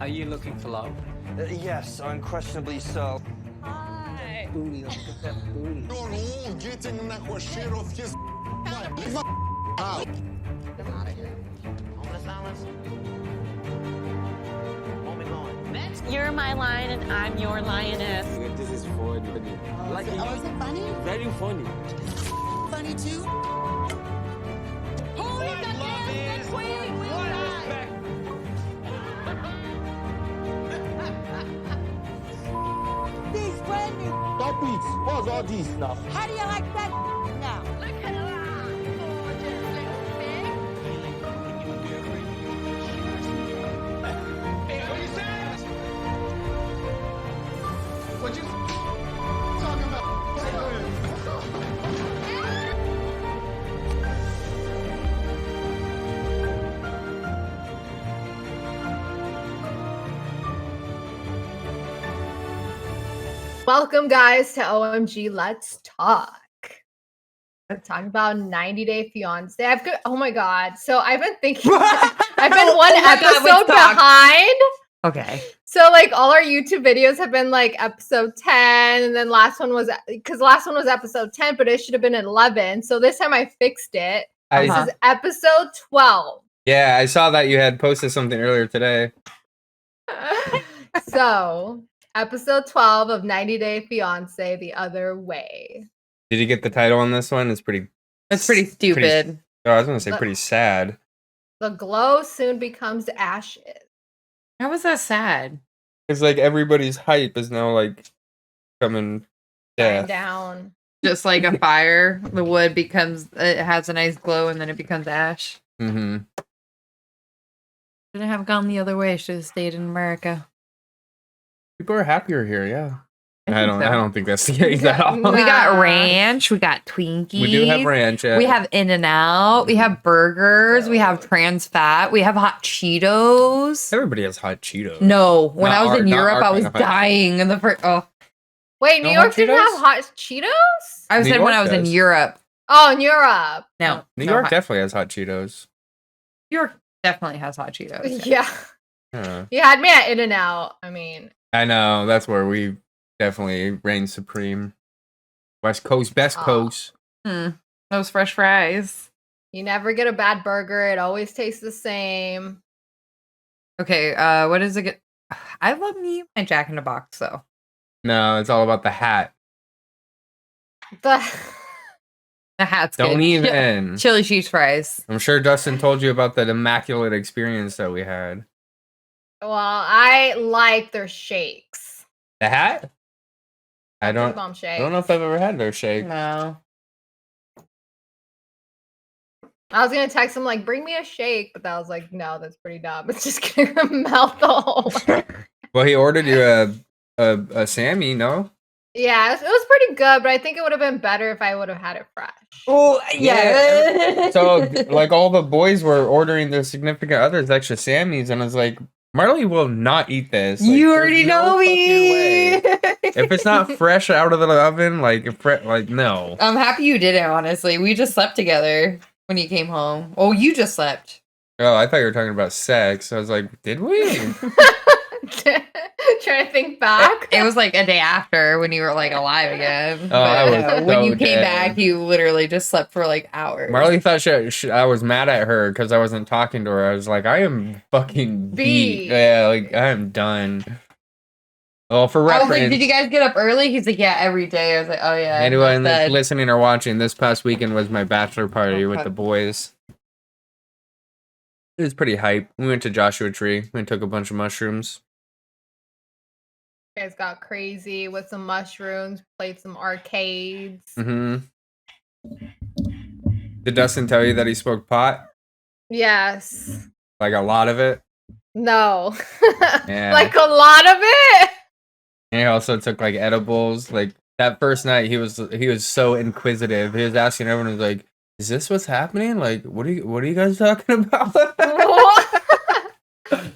Are you looking for love? Yes, unquestionably so. Hi. Booty, look at that booty. Getting nahуй shit his Leave out. Get out of here. Homeless Alice. Where we going? Next. You're my lion and I'm your lioness. This is funny. Like, Is it funny? very funny. Funny too? Who is the dancing queen? We die. These brand new. Stop it! What's all this now? How do you like that now? Look at her, gorgeous little pig. Hey, what you saying? What you talking about? Welcome, guys, to OMG Let's Talk. We're talking about 90 Day Fiancé. Oh my God. So I've been thinking, I've been one episode behind. Okay. So, like, all our YouTube videos have been like episode 10, and then last one was episode 10, but it should have been 11. So this time I fixed it. This is episode 12. Yeah, I saw that you had posted something earlier today. So, episode 12 of 90 Day Fiancé, The Other Way. Did you get the title on this one? It's pretty stupid. I was gonna say pretty sad. The glow soon becomes ashes. How was that sad? It's like everybody's hype is now like coming Dying death. down. Just like a fire, the wood it has a nice glow and then it becomes ash. Mm-hmm. Shouldn't have gone the other way. Should have stayed in America. People are happier here, yeah. I think don't so. I don't think that's the case at all. No. We got ranch. We got Twinkies. We do have ranch. Yeah. We have In-N-Out. We have burgers. We have trans fat. We have hot Cheetos. Everybody has hot Cheetos. No, when I was in not Europe, our I was kind of hot- dying in the first. Oh, Wait, No New York hot didn't Cheetos? have hot Cheetos? I New said when York I was in does. Europe. Oh, in Europe. No, New no York hot- definitely has hot Cheetos. New York definitely has hot Cheetos. Yeah. Yeah. You had me at In-N-Out. I mean, I know, that's where we definitely reign supreme. West Coast, best Aw. coast. Those fresh fries. you never get a bad burger. It always tastes the same. Okay, what is it? I love me my Jack in the Box though. No, it's all about the hat. The The hat's Don't good. even. Chili cheese fries. I'm sure Dustin told you about that immaculate experience that we had. Well, I like their shakes. The hat? I don't Bomb shakes. I don't know if I've ever had their shake. No. I was gonna text him like, "Bring me a shake," but I was like, "No, that's pretty dumb. It's just gonna melt the whole way." Well, he ordered you a Sammy, no? Yeah, it was pretty good, but I think it would have been better if I would have had it fresh. Oh Yeah. So like all the boys were ordering their significant others extra Sammys, and I was like, Marley will not eat this. Like, you there's already no know fucking me. way. If it's not fresh out of the oven, like no. I'm happy you did it. Honestly, we just slept together when you came home. Oh, you just slept. Oh, I thought you were talking about sex. I was like, did we? Trying to think back. It was like a day after when you were like alive again. Oh, I But, was when so you came dead. back, you literally just slept for like hours. Marley thought I was mad at her because I wasn't talking to her. I was like, I am fucking beat. Beat. Yeah, like I am done. Well, for I was reference, like, "Did you guys get up early?" He's like, "Yeah, every day." I was like, "Oh yeah." anyone that's That's listening or watching, this past weekend was my bachelor party with Okay. the boys. It was pretty hype. We went to Joshua Tree. We took a bunch of mushrooms. You guys got crazy with some mushrooms, played some arcades. Mm-hmm. Did Dustin tell you that he smoked pot? Yes. Like a lot of it? No. Yeah. Like a lot of it. And he also took like edibles. Like that first night, he was so inquisitive. He was asking everyone, he was like, "Is this what's happening? Like, what are you guys talking about?" What?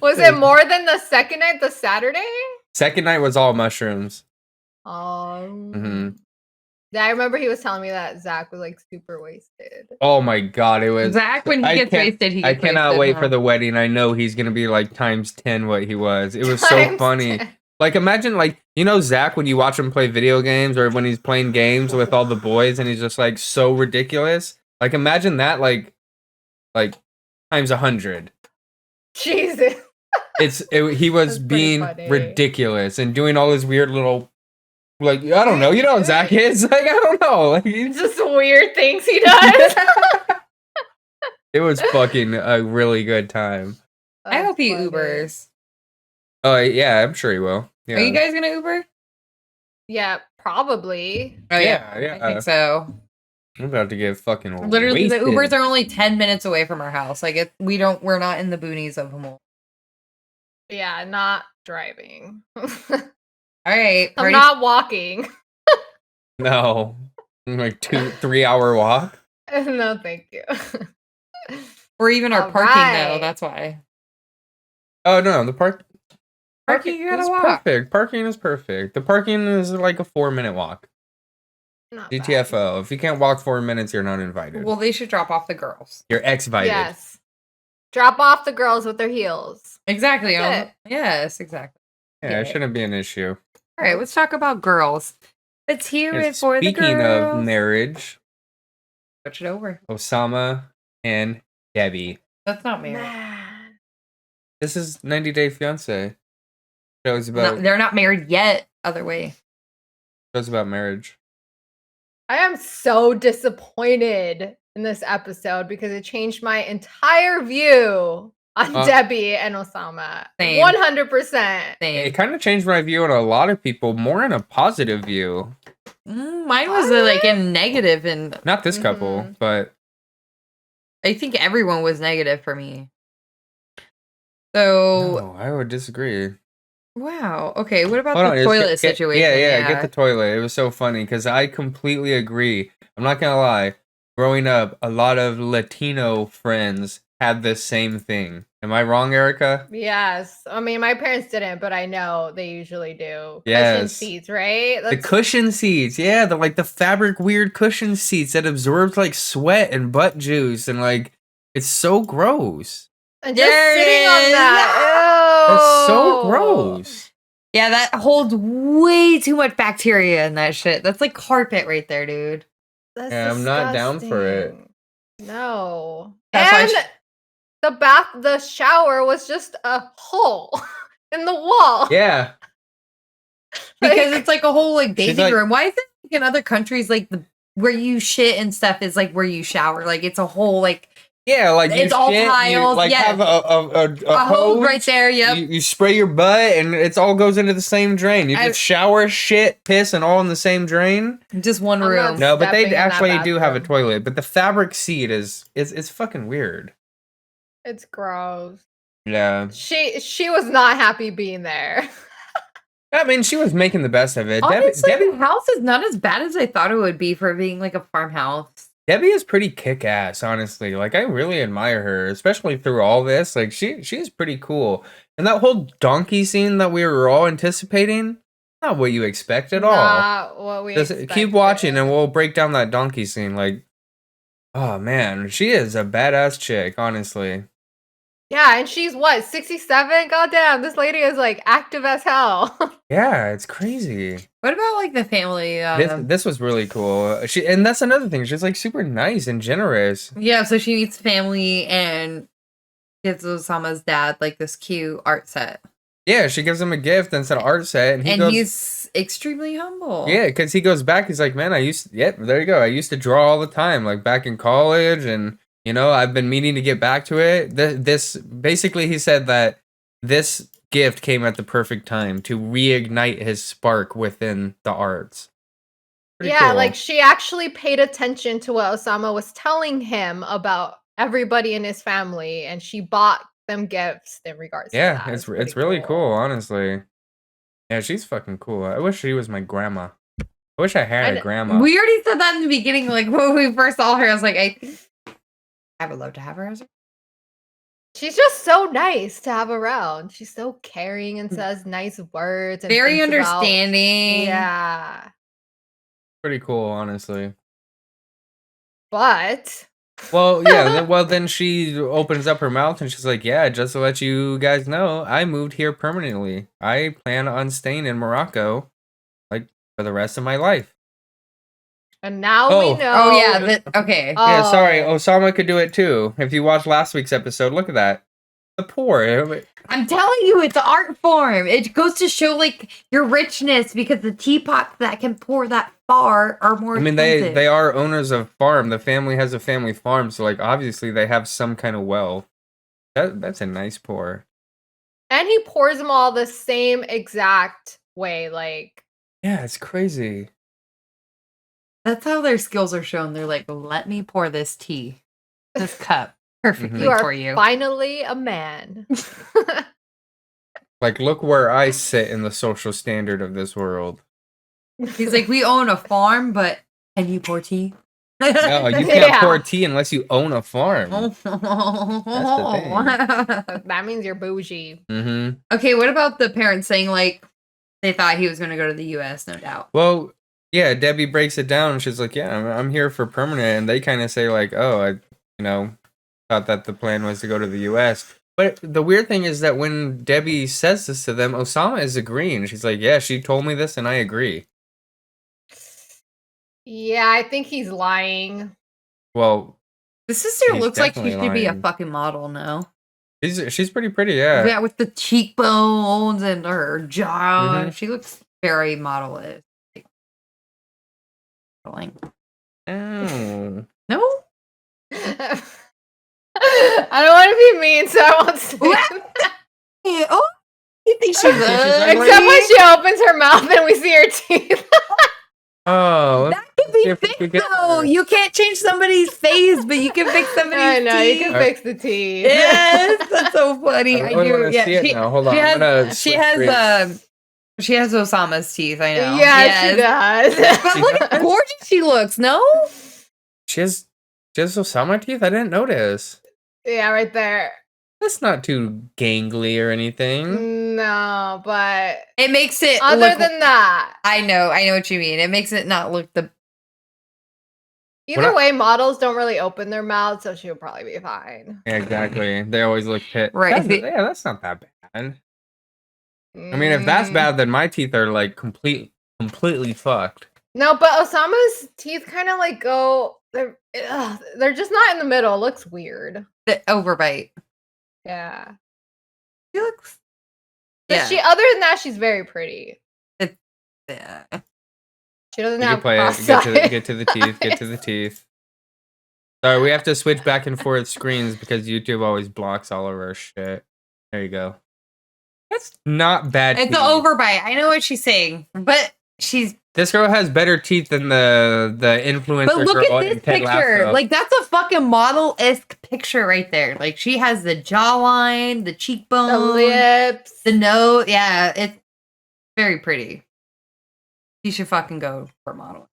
Was it more than the second night, the Saturday? Second night was all mushrooms. Um, Mm-hmm. Yeah, I remember he was telling me that Zach was like super wasted. Oh my god, it was Zach, when he gets wasted, he I gets cannot wasted, wait huh? for the wedding. I know he's gonna be like times 10 what he was. It was so Times funny. 10. Like imagine like you know Zach when you watch him play video games or when he's playing games with all the boys and he's just like so ridiculous. Like imagine that like times 100. Jesus. He was That's pretty being funny. ridiculous and doing all his weird little like I don't know, you know how Zach is? Like I don't know. Like he's Just weird things he does. it was fucking a really good time. I hope he That's funny. Ubers. Oh yeah, I'm sure he will. Yeah. Are you guys gonna Uber? Yeah, probably. Oh Yeah. I think so. I'm about to get fucking Literally, wasted. the Ubers are only 10 minutes away from our house. Like we're not in the boonies of Humboldt. Yeah, not driving. All right, I'm not walking. No. Like 2-3 hour walk. No, thank you. or even our All parking right. though. That's why Oh no, the parking you gotta is walk. perfect. Parking is perfect. The parking is like a 4-minute walk. Not bad. GTFO. If you can't walk 4 minutes, you're not invited. Well, they should drop off the girls. You're ex-invited. Yes. Drop off the girls with their heels. Exactly. That's Yes, exactly. Yeah, it shouldn't be an issue. All right, let's talk about girls. Let's hear And it for the girls. speaking of marriage, Switch it over. Osama and Debbie. That's not married. Man. This is 90 Day Fiancé. Shows No, about they're not married yet. Other way. marriage. I am so disappointed in this episode because it changed my entire view on Debbie and Osama. Same. 100%. Same. It kind of changed my view on a lot of people, more in a positive view. Mine was like a negative, and Not this couple, but I think everyone was negative for me. So no, I would disagree. wow. Okay, what about Hold the on, toilet situation? Yeah, get the toilet. It was so funny because I completely agree. I'm not gonna lie. Growing up, a lot of Latino friends had the same thing. Am I wrong, Erica? Yes. I mean, my parents didn't, but I know they usually do. Cushion Yes. seats, right? The cushion seats, yeah, the fabric weird cushion seats that absorbs like sweat and butt juice and like it's so gross. And just There it sitting on is. that. That's so Ew. gross. Yeah, that holds way too much bacteria in that shit. That's like carpet right there, dude. That's Yeah, I'm not down for it. disgusting. No. That's why And the shower was just a hole in the wall. Yeah. Because Like- it's like a whole like She's bathing like- room. Why is it like, in other countries like where you shit and stuff is like where you shower? Like it's a whole like Yeah, like It's you all shit, tiles, you like yes. have a a hole hose, right there. Yep. You spray your butt and it all goes into the same drain. You I- just shower, shit, piss, and all in the same drain. Just one I'm not room. No, but they stepping in that actually do have a bathroom. toilet. But the fabric seat is it's fucking weird. It's gross. Yeah, She was not happy being there. I mean she was making the best of it. Honestly, Debbie the house is not as bad as I thought it would be for being like a farmhouse. Debbie is pretty kick ass, honestly. Like I really admire her, especially through all this. Like she's pretty cool. And that whole donkey scene that we were all anticipating, not what you expect at all. Not what we Just keep expected. watching and we'll break down that donkey scene. Like, oh man, she is a badass chick, honestly. Yeah, and she's what, 67? Goddamn, this lady is like active as hell. Yeah, it's crazy. What about like the family? This was really cool. And that's another thing. She's like super nice and generous. Yeah, so she meets family and gives Osama's dad like this cute art set. Yeah, she gives him a gift and it's an art set, and he's extremely humble. yeah, because he goes back. He's like, man, there you go. I used to draw all the time, like back in college, and you know, I've been meaning to get back to it. This basically, he said that this gift came at the perfect time to reignite his spark within the arts. Pretty Yeah, cool. like she actually paid attention to what Osama was telling him about everybody in his family, and she bought them gifts in regards to yeah, that. it's pretty really cool, honestly. Yeah, she's fucking cool. I wish she was my grandma. I wish I had a grandma. We already said that in the beginning, like when we first saw her. I was like, I would love to have her as a She's just so nice to have around. She's so caring and says nice words and very thinks about- understanding. Yeah. Pretty cool, honestly. But Well, yeah. Well, then she opens up her mouth and she's like, "Yeah, just to let you guys know, I moved here permanently. I plan on staying in Morocco, like for the rest of my life." and now Oh. we know. Oh yeah, okay. Yeah, sorry. Oh. Osama could do it too. If you watched last week's episode, look at that. The poor. I'm telling you, it's an art form. It goes to show like your richness because the teapots that can pour that far are more I mean, expensive. they are owners of farm. The family has a family farm, so like obviously they have some kind of wealth. That's a nice pour. And he pours them all the same exact way. Like, Yeah, it's crazy. That's how their skills are shown. They're like, let me pour this tea, this cup, perfectly you are for you. finally a man. Like, look where I sit in the social standard of this world. He's like, we own a farm, but can you pour tea? No, you can't Yeah. pour tea unless you own a farm. That means you're bougie. Mm-hmm. Okay, what about the parents saying like they thought he was going to go to the U.S. No doubt. Well, yeah, Debbie breaks it down and she's like, "Yeah, I'm here for permanent," and they kind of say like, "Oh, I thought that the plan was to go to the U.S." But the weird thing is that when Debbie says this to them, Osama is agreeing. She's like, "Yeah, she told me this, and I agree." Yeah, I think he's lying. The sister He's looks like she definitely should be a lying. fucking model now. She's pretty pretty, yeah. Yeah, with the cheekbones and her jaw. Mhm. She looks very model-ish. Modeling. Oh. No? I don't want to be mean, so I won't say it. Oh, you think she's ugly? Except when she opens her mouth and we see her teeth. Oh, That could be If we fixed could get though. her. You can't change somebody's face, but you can fix somebody's I know, you teeth. can fix the teeth. Yes, that's so funny. I I, really do. wanna Yeah, see it she, now. Hold on, She I'm has, gonna she switch has she has Osama's teeth. I know. Yeah, she does. But look how gorgeous she looks. No, she has Osama teeth. I didn't notice. Yeah, right there. That's not too gangly or anything. No, but it makes it. other look, than that, I know what you mean. It makes it not look the. either way, models don't really open their mouths, so she'll probably be fine. Yeah, exactly. They always look pit. Right. That's not that bad. I mean, if that's bad, then my teeth are like completely fucked. No, but Osama's teeth kind of like go. They're just not in the middle. It looks weird. The overbite. Yeah. She looks. But Yeah. other than that, she's very pretty. Yeah. She doesn't You have can play it. cross-eyed Get to the teeth. Get to the teeth. Sorry, we have to switch back and forth screens because YouTube always blocks all of our shit. There you go. That's not bad. It's teeth. an overbite. I know what she's saying, but she's. This girl has better teeth than the influencer But look girl at in this Ted picture. Lasso. Like that's a fucking model-esque picture right there. Like she has the jawline, the cheekbone, the lips. the nose. Yeah, it's very pretty. She should fucking go for modeling.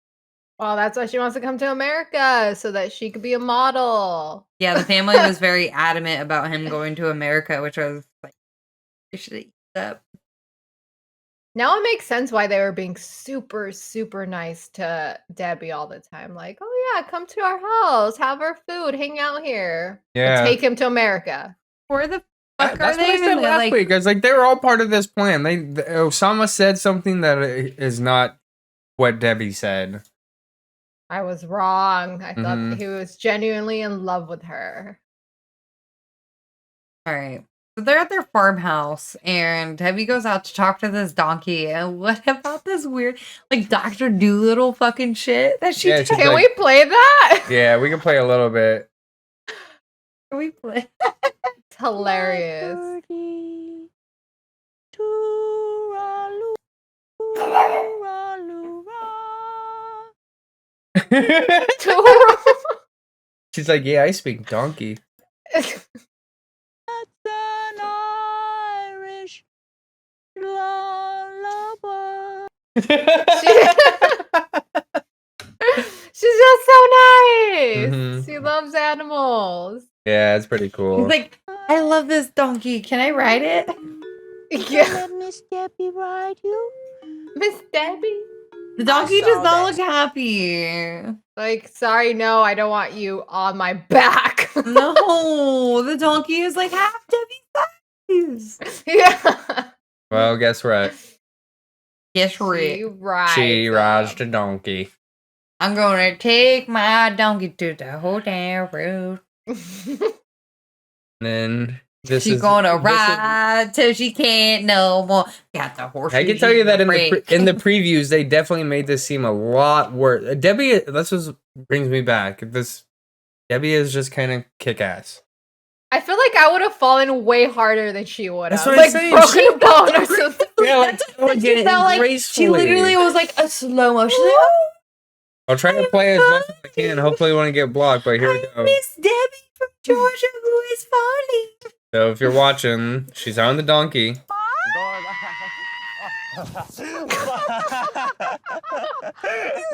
Well, that's why she wants to come to America, so that she could be a model. Yeah, the family was very adamant about him going to America, which I was like, you should eat up. Now it makes sense why they were being super, super nice to Debbie all the time. Like, oh yeah, come to our house, have our food, hang out here. Yeah. And take him to America. Where the fuck are That's they? what I said And they're last like, week. I was like, they were all part of this plan. Osama said something that is not what Debbie said. I was wrong. I Mhm. thought he was genuinely in love with her. all right. So they're at their farmhouse, and Debbie goes out to talk to this donkey. And what about this weird, like Dr. Doolittle fucking shit that she Yeah, did? she's Can like- we play that? Yeah, we can play a little bit. Can we play? It's hilarious. She's like, yeah, I speak donkey. She's just so nice. Mhm. She loves animals. Yeah, it's pretty cool. He's like, I love this donkey. Can I ride it? Yeah. Miss Debbie ride you? Miss Debbie. The donkey saw does not that. look happy. Like, sorry, no, I don't want you on my back. No, the donkey is like half Debbie's size. Yeah. Well, guess what? Yes, She Rick. rides. She rides up. the donkey. I'm gonna take my donkey to the hotel road. And then She's gonna ride till she can't no more. Got the horse. I can tell you that in the previews, they definitely made this seem a lot worse. Debbie, this was brings me back. Debbie is just kind of kick ass. I feel like I would have fallen way harder than she would have. That's what I'm Like saying. broken She a bone or something. Yeah, like, She felt like she literally was like a slow motion. Like, oh, I'll try to play as much as I can. Hopefully, I won't get blocked. But here we I go. miss Debbie from Georgia who is falling. So if you're watching, she's on the donkey.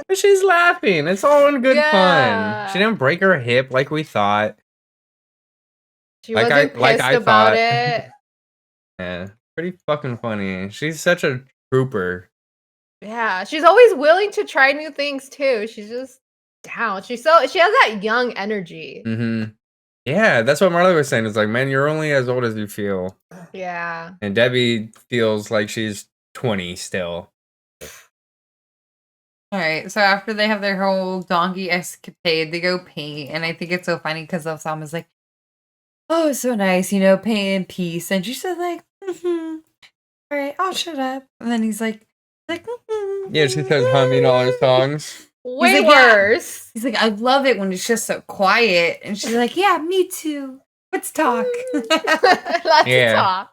But she's laughing. It's all in good Yeah. fun. She didn't break her hip like we thought. She Like wasn't I pissed about thought. it. Yeah, pretty fucking funny. She's such a trooper. Yeah, she's always willing to try new things too. She's just down. She has that young energy. Mm-hmm. Yeah, that's what Marley was saying. It's like, man, you're only as old as you feel. Yeah. And Debbie feels like she's 20 still. All right, so after they have their whole donkey escapade, they go paint, and I think it's so funny because Osama's like, "Oh, it's so nice, you know, paint in peace," and she's just like, "All right, I'll shut up." And then he's like, Yeah, she starts humming all her songs. Way like, yeah. worse. He's like, "I love it when it's just so quiet," and she's like, "Yeah, me too. Let's talk." Let's Yeah. talk.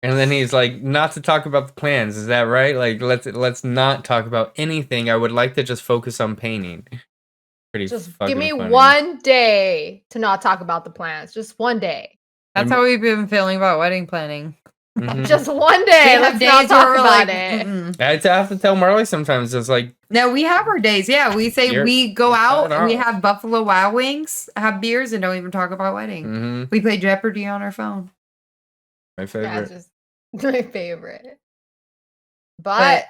And then he's like, not to talk about the plans. Is that right? Like, let's not talk about anything. I would like to just focus on painting. Pretty Just fucking give me funny. 1 day to not talk about the plans. Just 1 day. That's how we've been feeling about wedding planning. Mhm. Just 1 We day. have Let's days not where talk we're about like, it. "Mm-mm." I have to tell Marley sometimes. It's like, No, we have our days. Yeah, we say You're- we go out cut and we off. have Buffalo Wild Wings, have beers, and don't even talk about wedding. mhm, We play Jeopardy on our phone. my That's favorite. just my favorite. But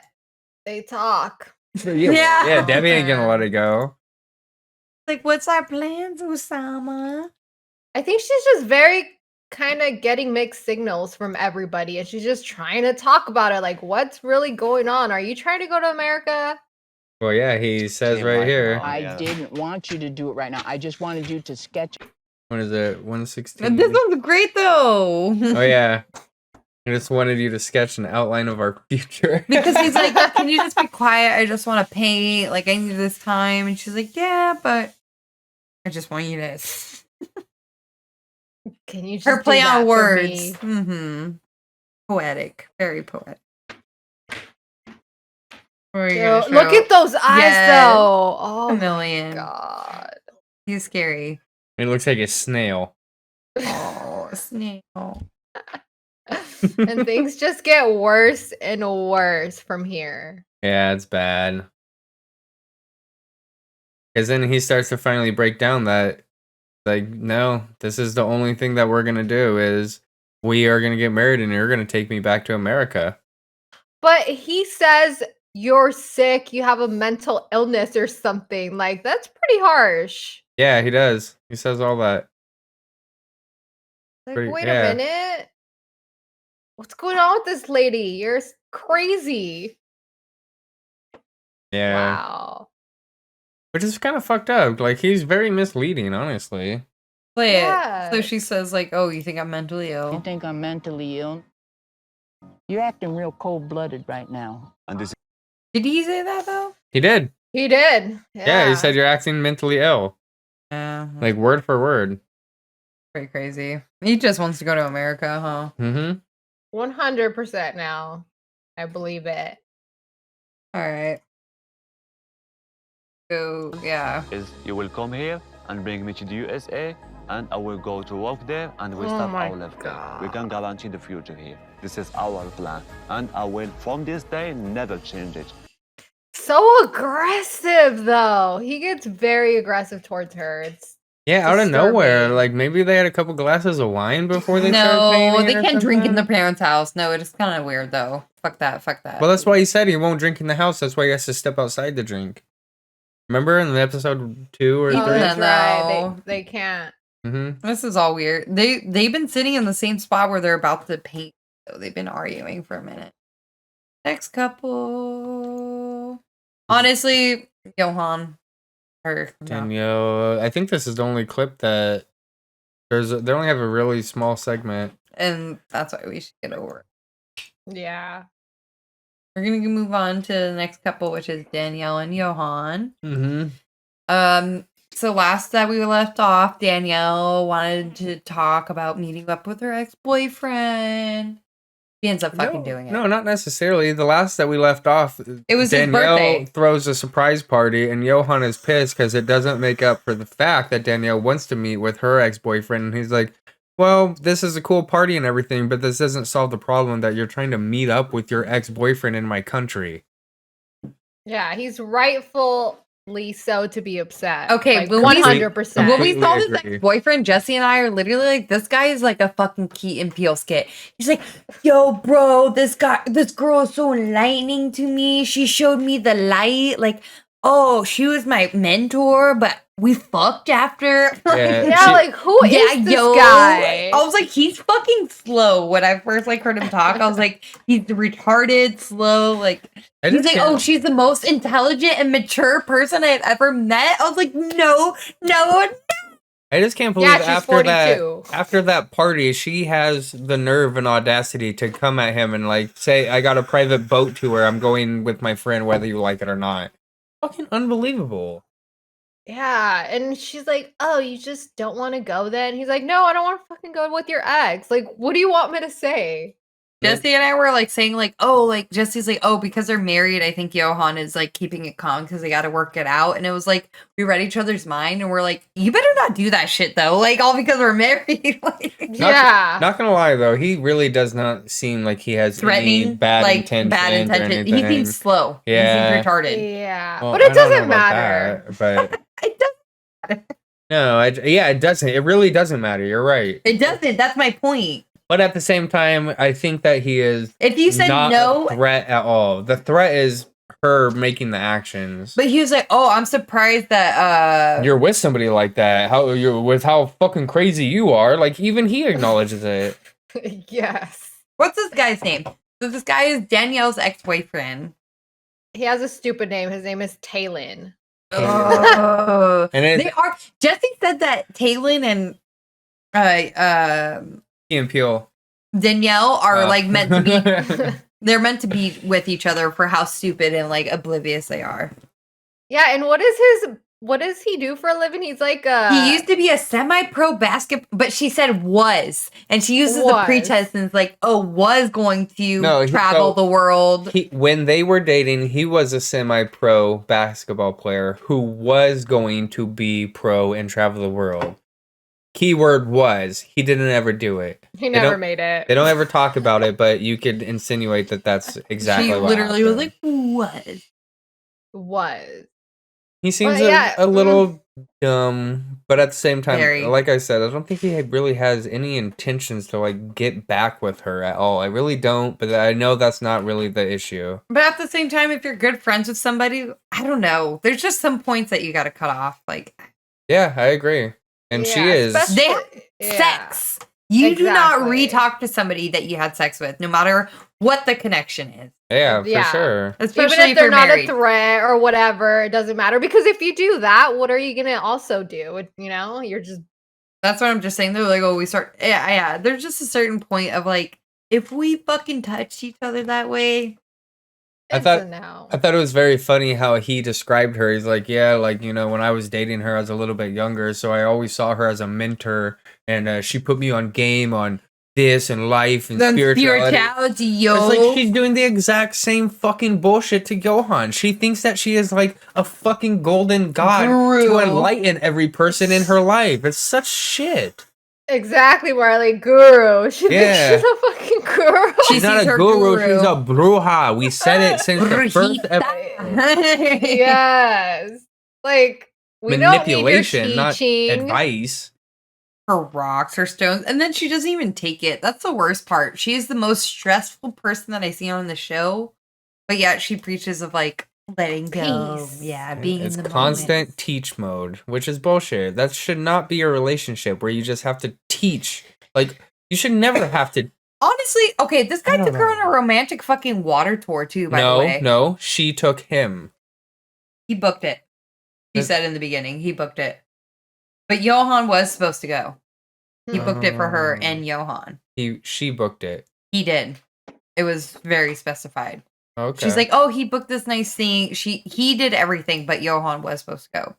they talk. Yeah, Debbie ain't gonna let it go. Like, what's our plans, Osama? I think she's just very kind of getting mixed signals from everybody, and she's just trying to talk about it. Like, what's really going on? Are you trying to go to America? Well, yeah, he says Damn right right here. now. I didn't want you to do it right now. I just wanted you to sketch. What is it? 116. This one's great though. Oh yeah. I just wanted you to sketch an outline of our future. Because he's like, "Can you just be quiet? I just want to paint. Like, I need this time." And she's like, "Yeah, but I just want you to." Can you just Her do play that on for words. me? Mm-hmm. Poetic. Very poetic. What are you Yo, gonna look show? at those eyes, Yes. though. Oh my Chameleon. god. He's scary. It looks like a snail. Oh, snail. And things just get worse and worse from here. Yeah, it's bad. Because then he starts to finally break down that, like, no, this is the only thing that we're gonna do is we are gonna get married and you're gonna take me back to America. But he says you're sick, you have a mental illness or something. Like, that's pretty harsh. Yeah, he does. He says all that. Like, Pretty- wait yeah. a minute. What's going on with this lady? You're crazy. Yeah. Wow. Which is kind of fucked up. Like, he's very misleading, honestly. Play it. So Yes. she says, like, "Oh, you think I'm mentally You ill?" think I'm mentally ill? You're acting real cold-blooded right now. And this Did he say that though? He did. He did. Yeah, he said you're acting mentally ill. Yeah. Like, word for word. Pretty crazy. He just wants to go to America, huh? Mm-hmm. 100% now. I believe it. All right. So yeah. is you will come here and bring me to the USA and I will go to work there and we'll Oh start my our life there. We can guarantee the future here. This is our plan. And I will, from this day, never change it. So aggressive, though. He gets very aggressive towards her. It's Yeah, out of nowhere. disturbing. Like maybe they had a couple glasses of wine before they started painting. No, they or can't drink in something? their parents' house. No, it is kind of weird though. Fuck that. Fuck that. Well, that's why he said he won't drink in the house. That's why he has to step outside to drink. Remember in the episode 2 or Oh, 3? Oh, that's right. No. They can't. Mm-hmm. This is all weird. They've been sitting in the same spot where they're about to paint. So they've been arguing for a minute. Next couple. Honestly, Johan. Or no. Danielle, I think this is the only clip that they only have a really small segment. And that's why we should get over it. Yeah. We're gonna move on to the next couple, which is Danielle and Johan. Mm-hmm. So last that we left off, Danielle wanted to talk about meeting up with her ex-boyfriend. He ends up fucking doing it. No, not necessarily. The last that we left off, It was Danielle his birthday. throws a surprise party, and Johan is pissed because it doesn't make up for the fact that Danielle wants to meet with her ex-boyfriend. And he's like, well, this is a cool party and everything, but this doesn't solve the problem that you're trying to meet up with your ex-boyfriend in my country. Yeah, he's rightfully so to be upset. Okay, like, when we- 100%. When we Completely saw his agree. ex-boyfriend, Jesse and I are literally like, this guy is like a fucking Key and Peele skit. He's like, yo, bro, this girl is so enlightening to me. She showed me the light. Like, oh, she was my mentor, but we fucked after. Yeah, Yeah, like who is this guy? I was like, he's fucking slow. When I first like heard him talk, I was like, he's retarded, slow. Like, I he's just like, can't- oh, she's the most intelligent and mature person I've ever met. I was like, no. I just can't believe Yeah, she's after that 42. after that party, she has the nerve and audacity to come at him and like say, I got a private boat tour. I'm going with my friend, whether you like it or not. Fucking unbelievable. Yeah, and she's like, "Oh, you just don't want to go then?" And he's like, "No, I don't want to fucking go with your ex. Like, what do you want me to say?" Jesse and I were like saying like, oh, like Jesse's like, oh, because they're married, I think Johan is like keeping it calm because they got to work it out. And it was like we read each other's mind and we're like, you better not do that shit though, like all because we're married. Like, Yeah. Not gonna lie though, he really does not seem like he has any threatening, bad like intentions. bad Or intention. He anything. seems slow. Yeah. He seems retarded. Yeah, Well, but it I don't know doesn't about matter. that, but It doesn't. no, yeah, it doesn't. It really doesn't matter. You're right. It doesn't. That's my point. But at the same time, I think that he is If you said not no, a threat at all. The threat is her making the actions. but he was like, oh, I'm surprised that You're with somebody like that. How fucking crazy you are. Like even he acknowledges it. Yes, what's this guy's name? So this guy is Danielle's ex-boyfriend. he has a stupid name. His name is Talon. Oh. And it, They are. Jesse said that Talon and Key and Peele. Danielle are like meant to be. be. They're meant to be with each other for how stupid and like oblivious they are. Yeah, and what does he do for a living? He's like He used to be a semi-pro basket, but she said was, and she uses the Was. pretense and it's like, oh, was going to No, travel the world. When they were dating, he was a semi-pro basketball player who was going to be pro and travel the world. Keyword was. He didn't ever do it. he They never don't- made it. They don't ever talk about it, but you could insinuate that that's exactly She what literally was happened. like, Was. He seems Well, yeah, a little dumb, but at the same time, Very. like I said, I don't think he really has any intentions to like get back with her at all. I really don't, but I know that's not really the issue. But at the same time, if you're good friends with somebody, I don't know. There's just some points that you got to cut off. Like Yeah, I agree. And she Yeah, is. especially- they have Yeah. sex. You do not Exactly. re-talk to somebody that you had sex with, no matter what the connection is. Yeah, for Yeah. sure. Especially Even if they're you're not married. a threat or whatever, it doesn't matter. Because if you do that, what are you gonna also do? You know, you're just That's what I'm just saying. They're like, oh, we start. Yeah. There's just a certain point of like, if we fucking touched each other that way. I it's thought- a no. I thought it was very funny how he described her. He's like, yeah, like, you know, when I was dating her, I was a little bit younger, so I always saw her as a mentor, and she put me on game on this and life and Then spirituality. yo. It's like she's doing the exact same fucking bullshit to Johan. She thinks that she is like a fucking golden god to Guru. enlighten every person in her life. It's such shit. Exactly, Marley. Guru. She Yeah. thinks she's a fucking guru. She She's not sees a her guru, guru. she's a bruja. We said it since the first episode. Yes. Like, We don't need your manipulation, not teaching. advice. Her rocks, her stones, and then she doesn't even take it. That's the worst part. She is the most stressful person that I see on the show, but yet she preaches of like letting go. Peace. Yeah, being It's in the constant moment. teach mode, which is bullshit. That should not be a relationship where you just have to teach. Like, you should never have to. Honestly, okay, this guy I don't took her know. on a romantic fucking water tour too, by the way. No, she took him. He booked it. He said in the beginning, he booked it. But Johan was supposed to go. He booked it for her and Johan. She booked it. He did. It was very specified. Okay. She's like, oh, he booked this nice thing. He did everything, but Johan was supposed to go.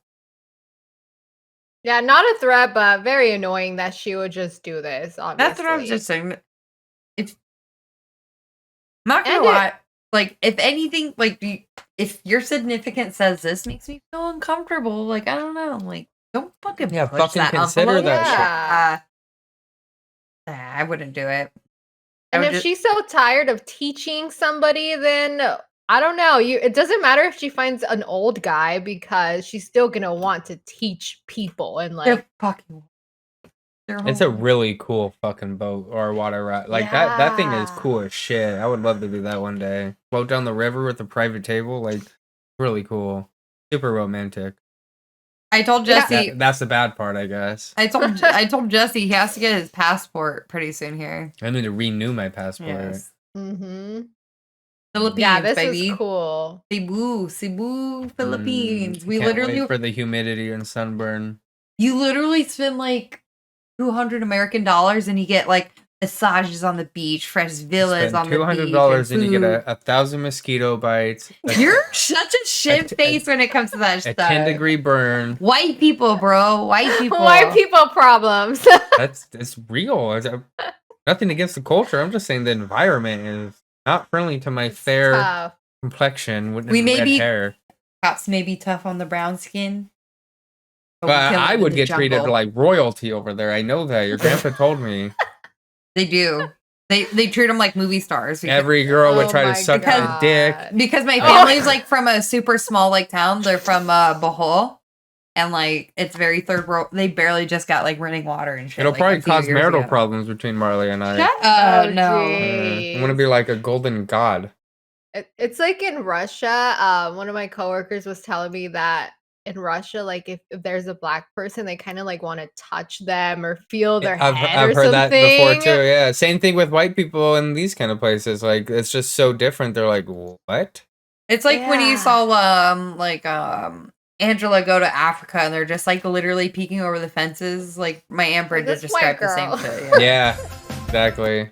Yeah, not a threat, but very annoying that she would just do this, obviously. That's what I was just saying. If not gonna And lie, like if anything, like if your significant says this makes me feel uncomfortable, like I don't know, like don't fucking Yeah, push fucking that consider envelope. that shit. I wouldn't do it. And if she's so tired of teaching somebody, then I don't know. It doesn't matter if she finds an old guy because she's still gonna want to teach people and like They're fucking. It's a really cool fucking boat or water ride. Like that thing is cool as shit. I would love to do that one day. Float down the river with a private table, like really cool. Super romantic. I told Jesse. That's the bad part, I guess. I told Jesse he has to get his passport pretty soon here. I need to renew my passport. Yes. Mm-hmm. Philippines, Yeah, this baby. is cool. Cebu, Philippines. We Can't literally wait for the humidity and sunburn. You literally spend like $200 American and you get like massages on the beach, fresh villas on the beach. $200 and you get 1,000 mosquito bites. You're such a shit face when it comes to that A stuff. 10-degree burn. White people, bro. White people. White people problems. It's real. Nothing against the culture. I'm just saying the environment is not friendly to my fair Tough. complexion with We may red be hair. Cops may be tough on the brown skin. But we kill I them in would the get treated jungle. like royalty over there. I know that. Your grandpa told me. They do. They treat them like movie stars. Every girl would Oh try to my suck my God. dick. Because my family's like from a super small like town. They're from Bohol. And like it's very third world. They barely just got like running water and shit. It'll like, probably a few cause years marital ago. problems between Marley and I. Oh no. geez. I want to be like a golden god. It's like in Russia. One of my coworkers was telling me that in Russia, like if there's a black person, they kind of like want to touch them or feel their I've head or heard that before something. too. Yeah, same thing with white people in these kind of places. Like it's just so different. They're like, what? It's like when you Yeah. saw Angela go to Africa and they're just like literally peeking over the fences. Like my Aunt Brenda This white described the same girl. shit. Yeah, exactly.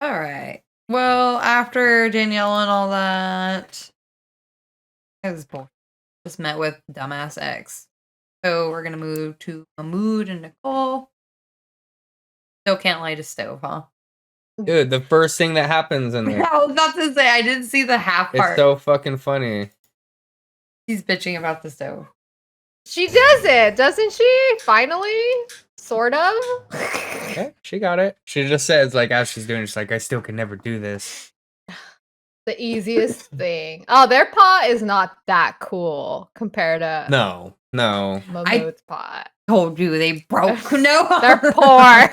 All right. Well, after Danielle and all that, it was bull. Just met with dumbass X. So we're gonna move to Mahmoud and Nicole. Still can't light a stove, huh? Dude, the first thing that happens in there. I was about to say I didn't see the half part. It's so fucking funny. He's bitching about the stove. She does it, doesn't she? Finally, sort of. Okay, she got it. She just says, like, as she's doing it, she's like, I still can never do this. The easiest thing. Oh, their pot is not that cool compared to No. Mahmoud's pot. Told you they broke. No, They're poor.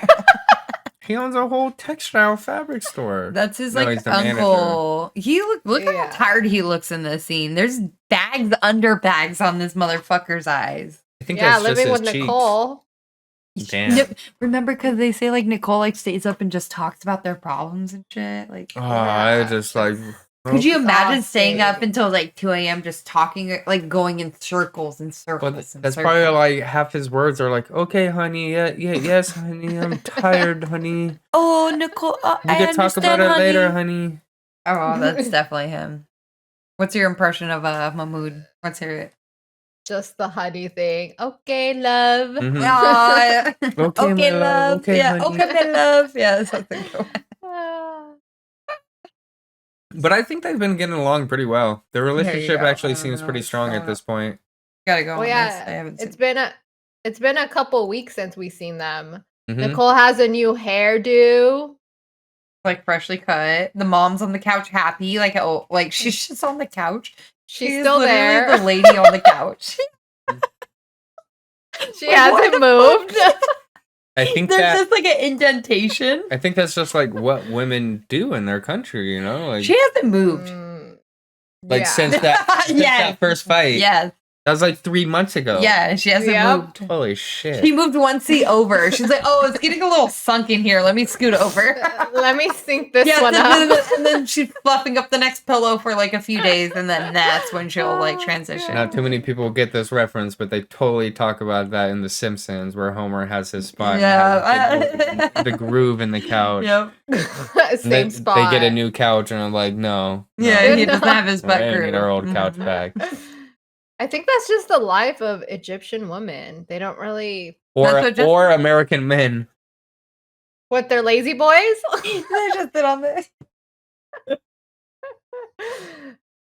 He owns a whole textile fabric store. That's his No, like he's the manager. uncle. He look Yeah. how tired he looks in this scene. There's bags under bags on this motherfucker's eyes. I think Yeah, that's just living his with cheeks. Nicole. Damn. Yep. Remember because they say like Nicole like stays up and just talks about their problems and shit. Like, Oh, I just like. could you imagine staying up Exhausting. until like 2 a.m. just talking, like going in circles and circles? Well, and that's circles? probably like half his words are like, okay, honey, yes, honey, I'm tired, honey. Oh, Nicole, We can talk about it later, honey. Oh, that's definitely him. What's your impression of Mahmoud? Let's hear it. Just the honey thing. Okay, love. Mhm. Ah, Okay, my love. Okay, yeah, honey. okay, my love. Yeah, something. Ah. But I think they've been getting along pretty well. Their relationship go. actually I don't seems know pretty what's strong going at this point. Gotta go Well, on yeah, this. I haven't seen. it's been a couple weeks since we've seen them. Mhm. Nicole has a new hairdo. Like freshly cut. The mom's on the couch, happy. Like she's just on the couch. She's She is still literally there. The lady on the couch. She hasn't moved. I think There's that just like an indentation. I think that's just like what women do in their country, you know? Like, She hasn't moved. like yeah. since that Yes. first fight. Yes. That was like 3 months ago. Yeah, she hasn't Yep. moved. Holy shit. She moved one seat over. She's like, oh, it's getting a little sunk in here. Let me scoot over. Let me sync this Yeah, one and then up. she's fluffing up the next pillow for like a few days, and then that's when she'll like transition. Not too many people get this reference, but they totally talk about that in The Simpsons, where Homer has his spot. Yeah. And has the groove in the couch. Yep. And Same then spot. They get a new couch, and I'm like, no. Yeah, no. he doesn't have his butt I groove. need our old couch Mhm. back. I think that's just the life of Egyptian women. They don't really Or American men. what they're lazy boys. They just sit on this.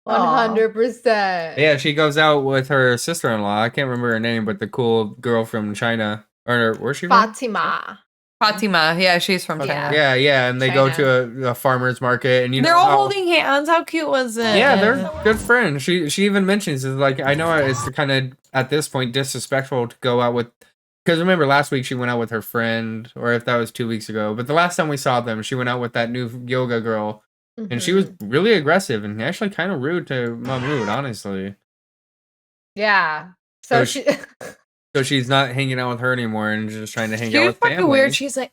100%. Yeah, she goes out with her sister-in-law. I can't remember her name, but the cool girl from China. Or where's she from? Fatima. Fatima, yeah, she's from China. Yeah, and they go to a farmer's market, and They're all holding hands. How cute was it? Yeah, they're good friends. She even mentions it's like, I know it's kind of at this point disrespectful to go out with, because remember last week she went out with her friend, or if that was 2 weeks ago, but the last time we saw them, she went out with that new yoga girl, and she was really aggressive and actually kind of rude to Mahmoud, honestly. Yeah. So she So she's not hanging out with her anymore and just trying to hang She out was with fucking family. weird. She's like,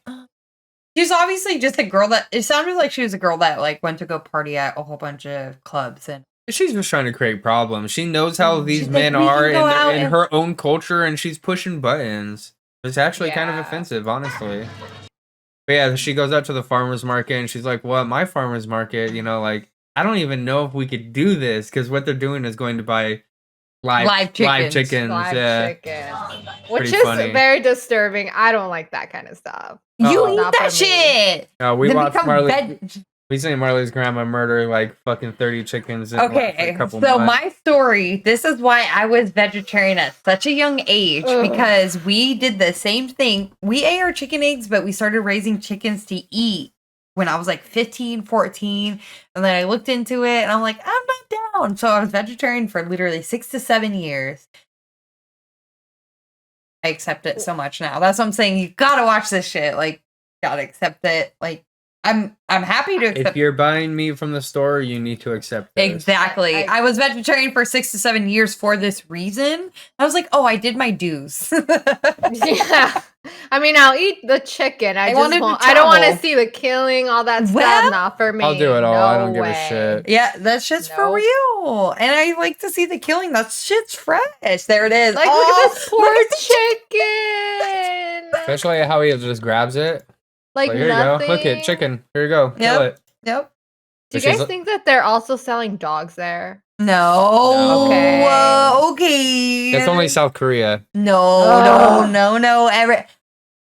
she's obviously just a girl that, it sounded like she was a girl that like went to go party at a whole bunch of clubs and She's just trying to create problems. She knows how these She's men like, "We are can go out in and-" her own culture, and she's pushing buttons. It's actually kind of offensive, honestly. But yeah, she goes out to the farmer's market, and she's like, "What, my farmer's market? You know, like, I don't even know if we could do this, because what they're doing is going to buy live chickens. Live Yeah. chicken. Which Pretty is funny. very disturbing. I don't like that kind of stuff. you eat Not that for me. shit. We Then watched become Marley. We seen Marley's grandma murder like fucking 30 chickens in like, Okay, a couple so months. my story, this is why I was vegetarian at such a young age, because we did the same thing. We ate our chicken eggs, but we started raising chickens to eat when I was like 15, 14. And then I looked into it and I'm like, I'm not down. So I was vegetarian for literally 6 to 7 years. I accept it so much now. That's what I'm saying. You gotta watch this shit. Like, gotta accept it. Like, I'm happy to accept. If you're buying meat from the store, you need to accept this. Exactly. I was vegetarian for 6 to 7 years for this reason. I was like, oh, I did my dues. Yeah. I mean, I'll eat the chicken. I wanted just to won't. I don't want to travel. see the killing, all that Well, stuff. Not for me. I'll do it all. I don't give a way. shit. Yeah, that's just for Nope. real. And I like to see the killing. That shit's fresh. There it is. Like, oh, look at this poor chicken. Especially how he just grabs it. Like Here you nothing. go. Look it, chicken. Here you go. Kill Yep. it. Yep. Do you She's guys like- think that they're also selling dogs there? No. Okay. Okay. It's only South Korea. No.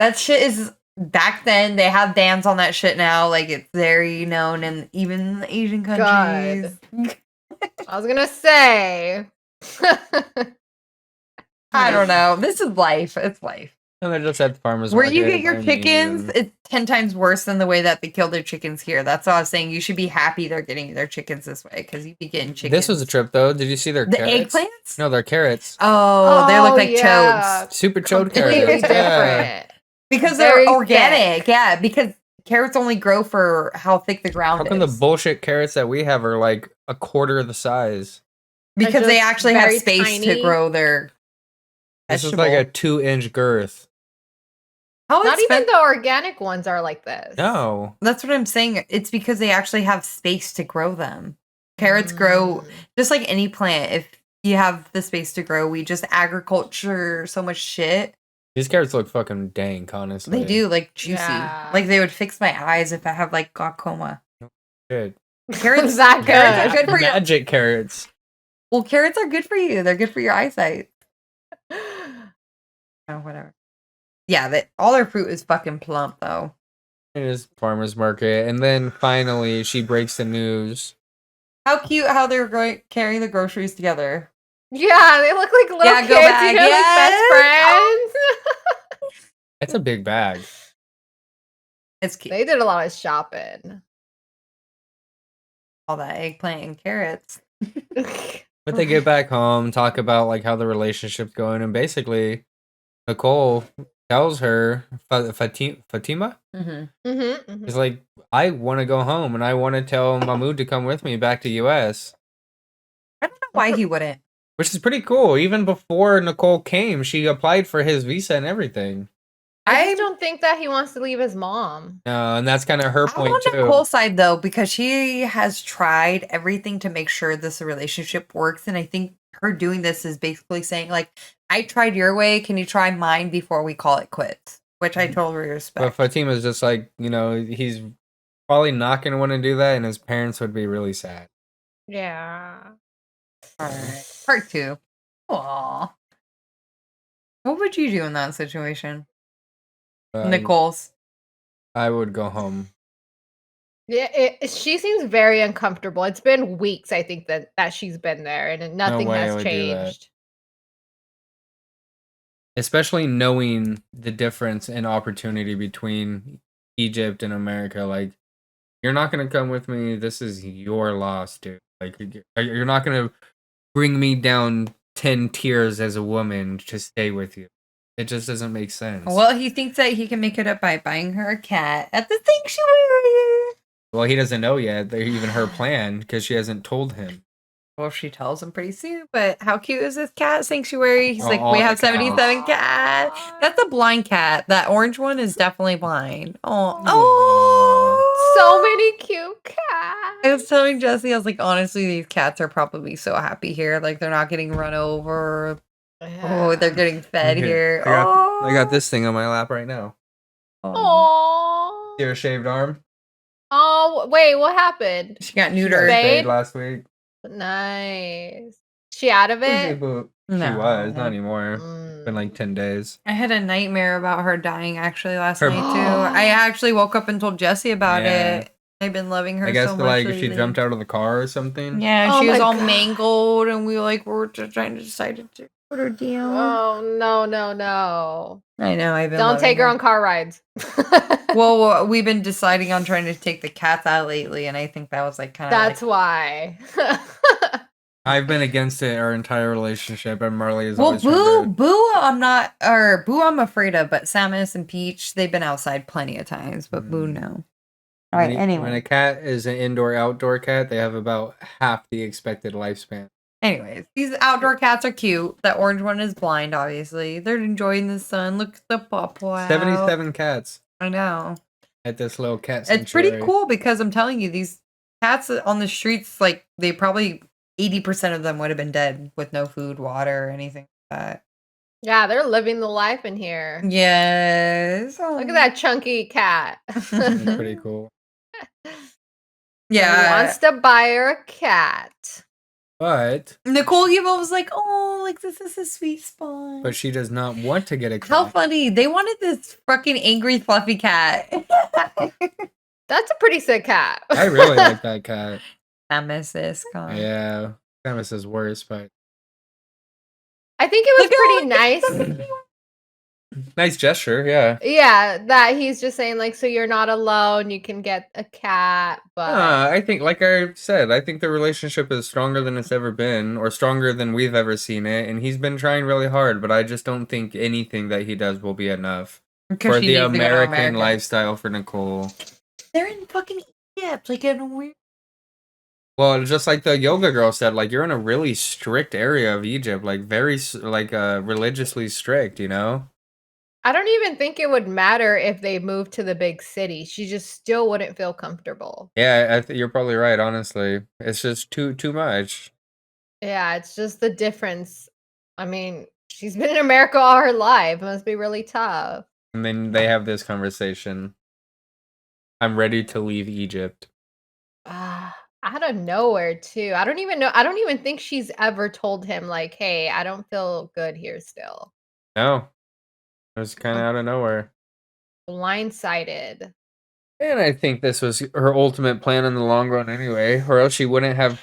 That shit is back then. They have bans on that shit now. Like, it's very known in even the Asian countries. I was gonna say. I don't know. This is life. It's life. And they're just at the farmer's Where market. you get your buying meat chickens, and- it's 10 times worse than the way that they kill their chickens here. That's all I was saying. You should be happy they're getting their chickens this way, because you'd be getting chickens. This was a trip, though. Did you see their The carrots? eggplants? No, they're carrots. Oh, they look like yeah. chodes. Super chode Completely carrots. Yeah. different. Because Very they're organic. Yeah, because carrots only grow for how thick the ground How come the is. bullshit carrots that we have are like a quarter of the size? Because they just actually have very space to tiny. grow their This vegetable. is like a 2-inch girth. How Not even expen- the organic ones are like this. No. That's what I'm saying. It's because they actually have space to grow them. Carrots grow just like any plant. If you have the space to grow, we just agriculture so much shit. These carrots look fucking dank, honestly. They do, like, juicy. Yeah. Like, they would fix my eyes if I have, like, glaucoma. Good. Carrots, That carrots good. are good for you. Magic carrots. Well, carrots are good for you. They're good for your eyesight. Oh, whatever. Yeah, all their fruit is fucking plump, though. It is farmer's market. And then finally, she breaks the news. How cute how they're carrying the groceries together. Yeah, they look like little Yeah, kids. go back. You know, Yes. like best friends. It's a big bag. It's cute. They did a lot of shopping. All that eggplant and carrots. But they get back home, talk about like how the relationship's going, and basically Nicole tells her, Fatima, Mm-hmm. is like, I want to go home and I want to tell Mahmoud to come with me back to US. I don't know why he wouldn't. Which is pretty cool. Even before Nicole came, she applied for his visa and everything. I just don't think that he wants to leave his mom. No, and that's kind of her I'm point on too. Nicole's side though, because she has tried everything to make sure this relationship works, and I think her doing this is basically saying like, I tried your way, can you try mine before we call it quits? Which I totally But respect. Fatima's just like, he's probably not going to want to do that, and his parents would be really sad. Yeah. All right. Part 2. Aw. What would you do in that situation? Nicole's. I would go home. Yeah, she seems very uncomfortable. It's been weeks, I think, that she's been there, and nothing way I has would do that. changed. Especially knowing the difference in opportunity between Egypt and America. Like, you're not going to come with me. This is your loss, dude. Like, you're not going to bring me down 10 tiers as a woman to stay with you. It just doesn't make sense. Well, he thinks that he can make it up by buying her a cat at the sanctuary. Well, he doesn't know yet. They're even her plan because she hasn't told him. Well, she tells him pretty soon. But how cute is this cat sanctuary? He's like, all we the have 77 cats. That's a blind cat. That orange one is definitely blind. Oh, So many cute cats. I was telling Jesse, I was like, honestly, these cats are probably so happy here. Like, they're not getting run over. Oh, they're getting fed here. I got this thing on my lap right now. Oh. See her shaved arm? Oh, wait, what happened? She got She got neutered. spayed last week. Nice. She out of it? She was, not anymore. It's been like 10 days. I had a nightmare about her dying actually last night too. I actually woke up and told Jesse about it. I've been loving her I guess so much. like lately. she jumped out of the car or something. Yeah, Oh she was my all God. mangled, and we were just trying to decide to put her down. Oh, no. I know. I've been. Don't take her on car rides. Well, we've been deciding on trying to take the cats out lately, and I think that was like kind of. That's why. I've been against it our entire relationship, and Marley is Well, always trying to- Boo, I'm afraid of, but Samus and Peach, they've been outside plenty of times, but Boo, no. All right, When anyway. a cat is an indoor-outdoor cat, they have about half the expected lifespan. Anyways, these outdoor cats are cute. That orange one is blind, obviously. They're enjoying the sun. Look at the pawpaw. 77 cats I know. at this little cat It's pretty sanctuary. cool because I'm telling you, these cats on the streets, like, they probably 80% of them would have been dead with no food, water, or anything like that. Yeah, they're living the life in here. Yes. Look at that chunky cat. It's pretty cool. Yeah. He wants to buy her a cat. But Nicole Evo was like, oh, like, this is a sweet spot. But she does not want to get a cat. How funny. They wanted this fucking angry, fluffy cat. That's a pretty sick cat. I really like that cat. I miss this guy. Yeah. Samus is worse, but I think it was pretty nice. nice gesture, yeah. Yeah, that he's just saying, like, so you're not alone, you can get a cat, but I think, like I said, I think the relationship is stronger than it's ever been, or stronger than we've ever seen it, and he's been trying really hard, but I just don't think anything that he does will be enough Because for she the needs to go to American America. lifestyle for Nicole. They're in fucking Egypt, like in a weird. Well, just like the yoga girl said, like, you're in a really strict area of Egypt, like very religiously strict, you know? I don't even think it would matter if they moved to the big city. She just still wouldn't feel comfortable. Yeah, you're probably right, honestly. It's just too much. Yeah, it's just the difference. I mean, she's been in America all her life. It must be really tough. And then they have this conversation. I'm ready to leave Egypt. Out of nowhere, too. I don't even know. I don't even think she's ever told him, like, hey, I don't feel good here still. No. It was kind of out of nowhere. Blindsided. And I think this was her ultimate plan in the long run anyway, or else she wouldn't have,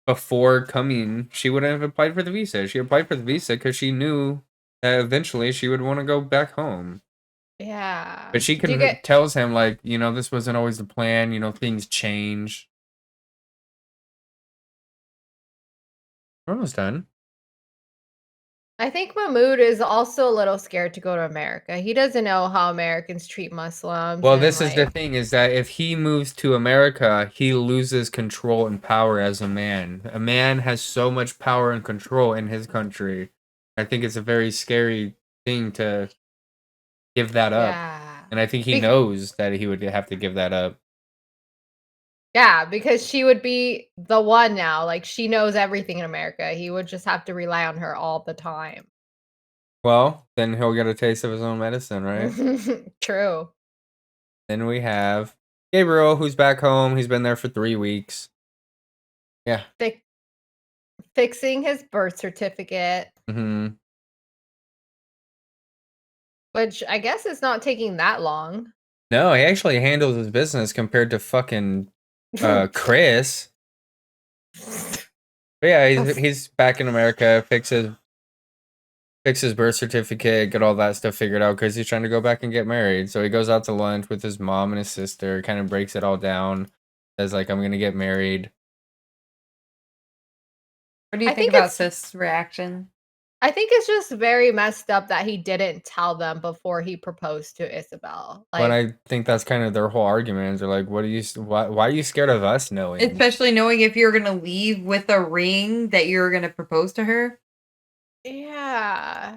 before coming, she wouldn't have applied for the visa. She applied for the visa because she knew that eventually she would want to go back home. Yeah. But she tells him, like, you know, this wasn't always the plan, you know, things change. We're almost done. I think Mahmoud is also a little scared to go to America. He doesn't know how Americans treat Muslims. Well, and, this is the like, thing, is that if he moves to America, he loses control and power as a man. A man has so much power and control in his country. I think it's a very scary thing to give that up. yeah. And I think he Bec- knows that he would have to give that up. Yeah, because she would be the one now. Like, she knows everything in America. He would just have to rely on her all the time. Well, then he'll get a taste of his own medicine, right? True. Then we have Gabriel, who's back home. He's been there for 3 weeks. Yeah. Fixing his birth certificate, Mm-hmm. which I guess is not taking that long. No, he actually handles his business compared to fucking Chris. But yeah, he's back in America, fix his birth certificate, get all that stuff figured out because he's trying to go back and get married. So he goes out to lunch with his mom and his sister, kind of breaks it all down, says like, I'm gonna get married. What do you I think think about it's- sis' reaction? I think it's just very messed up that he didn't tell them before he proposed to Isabel. But Like, I think that's kind of their whole argument. They're like, why are you scared of us knowing? Especially knowing if you're gonna leave with a ring that you're gonna propose to her. yeah.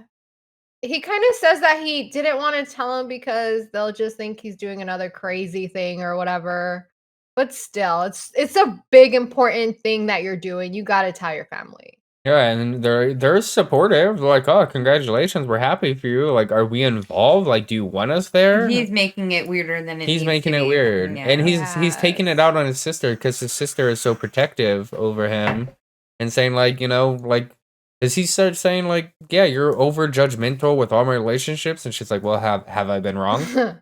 He kind of says that he didn't want to tell him because they'll just think he's doing another crazy thing or whatever. But still, it's a big important thing that you're doing. You got to tell your family. Yeah, and they're supportive. They're like, oh, congratulations, we're happy for you. Like, are we involved? Like, do you want us there? He's making it weirder than it He's needs making to it be. weird, Yeah. and he's taking it out on his sister because his sister is so protective over him, and saying like, like, does he start saying like, yeah, you're over judgmental with all my relationships, and she's like, well, have I been wrong? Have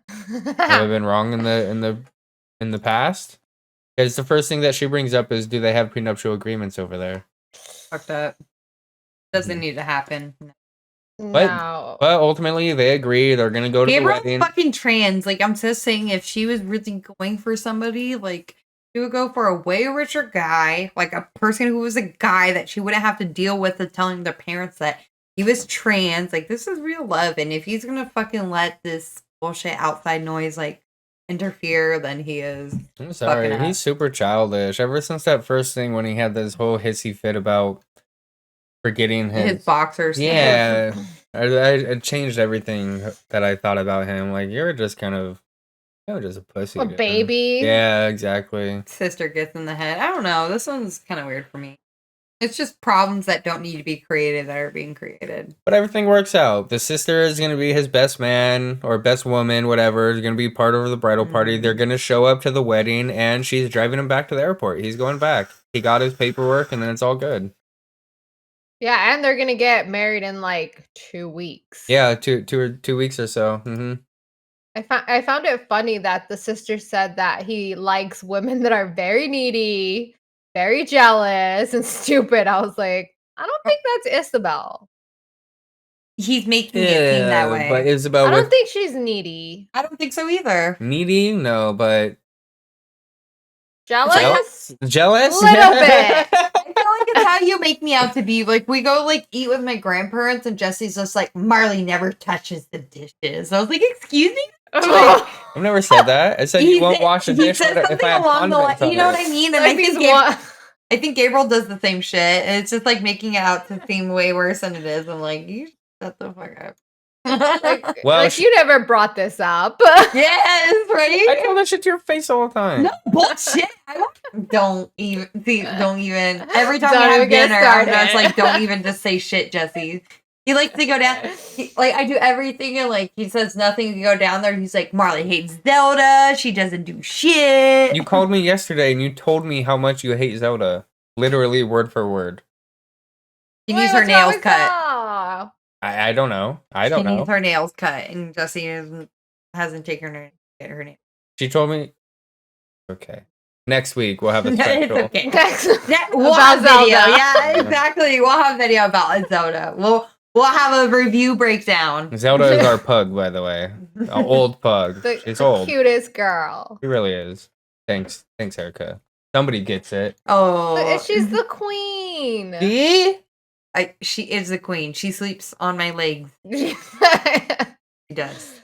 I been wrong in the past? Because the first thing that she brings up is, do they have prenuptial agreements over there? Fucked up. Doesn't need to happen. No. But ultimately, they agree. They're gonna go to the Gabriel's wedding. fucking trans. Like, I'm just saying, if she was really going for somebody, like, she would go for a way richer guy, like a person who was a guy that she wouldn't have to deal with telling their parents that he was trans. Like, this is real love. And if he's gonna fucking let this bullshit outside noise, like, interfere, then he is. I'm sorry, fucking up. he's super childish. Ever since that first thing when he had this whole hissy fit about forgetting His boxers. Yeah, I changed everything that I thought about him. Like, you're just a pussy. A dude. baby. Yeah, exactly. Sister gets in the head. I don't know. This one's kind of weird for me. It's just problems that don't need to be created that are being created. But everything works out. The sister is going to be his best man or best woman, whatever. Is going to be part of the bridal party. They're going to show up to the wedding, and she's driving him back to the airport. He's going back. He got his paperwork, and then it's all good. Yeah, and they're gonna get married in like 2 weeks. Yeah, 2 weeks or so. Mm-hmm. I found it funny that the sister said that he likes women that are very needy, very jealous, and stupid. I was like, I don't think that's Isabel. He's making it seem that way. But Isabel, I don't think she's needy. I don't think so either. needy? No, but Jealous? jealous? Little bit. I feel like it's how you make me out to be. Like, we go like eat with my grandparents, and Jesse's just like, Marley never touches the dishes. I was like, excuse me? I've never said that. I said you won't wash a He dish said if something I have along the line. condiments on You know it. what I mean? And Like I think these wa- I think Gabriel does the same shit, and it's just like making it out to seem way worse than it is. I'm like, you shut the fuck up. Well, like you never brought this up. Yes, right? I tell that shit to your face all the time. No bullshit. Don't even. Every time Don't we even have get dinner, I'm just started. like, don't even just say shit, Jesse. He likes to go down. Like, I do everything, and like he says nothing. You go down there, and he's like, Marley hates Zelda. She doesn't do shit. You called me yesterday and you told me how much you hate Zelda. Literally word for word. She needs her nails cut. cut. I don't know. I don't She know. needs her nails cut, and Jesse hasn't taken her to get her nails. She told me. Okay. Next week we'll have a It's special. okay. Next, We'll About have video. Zelda. Yeah, exactly. We'll have video about Zelda. We'll have a review breakdown. Zelda is our pug, by the way. An old pug. the, She's the old. cutest girl. She really is. Thanks, Erica. Somebody gets it. Oh, She's the queen. See? She is the queen. She sleeps on my legs. She does.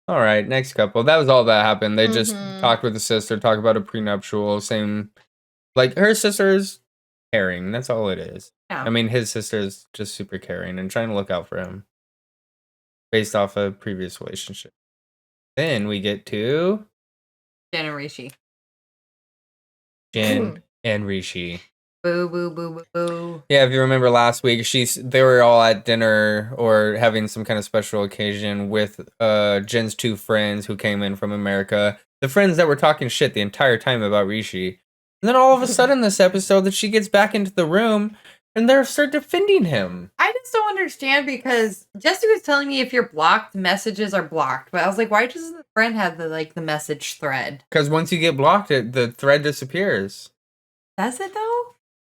All right, next couple. That was all that happened. They just Mhm. talked with the sister, talked about a prenuptial. Same, like her sister's caring. That's all it is. Yeah. I mean, his sister's just super caring and trying to look out for him, based off a previous relationship. Then we get to Jen and Rishi. Jen and Rishi. Boo, boo, boo, boo, boo. Yeah, if you remember last week, they were all at dinner or having some kind of special occasion with Jen's two friends who came in from America. The friends that were talking shit the entire time about Rishi. And then all of a sudden this episode that she gets back into the room and they start defending him. I just don't understand because Jesse was telling me if you're blocked, messages are blocked. But I was like, why doesn't the friend have the message thread? Because once you get blocked, the thread disappears. Does it though?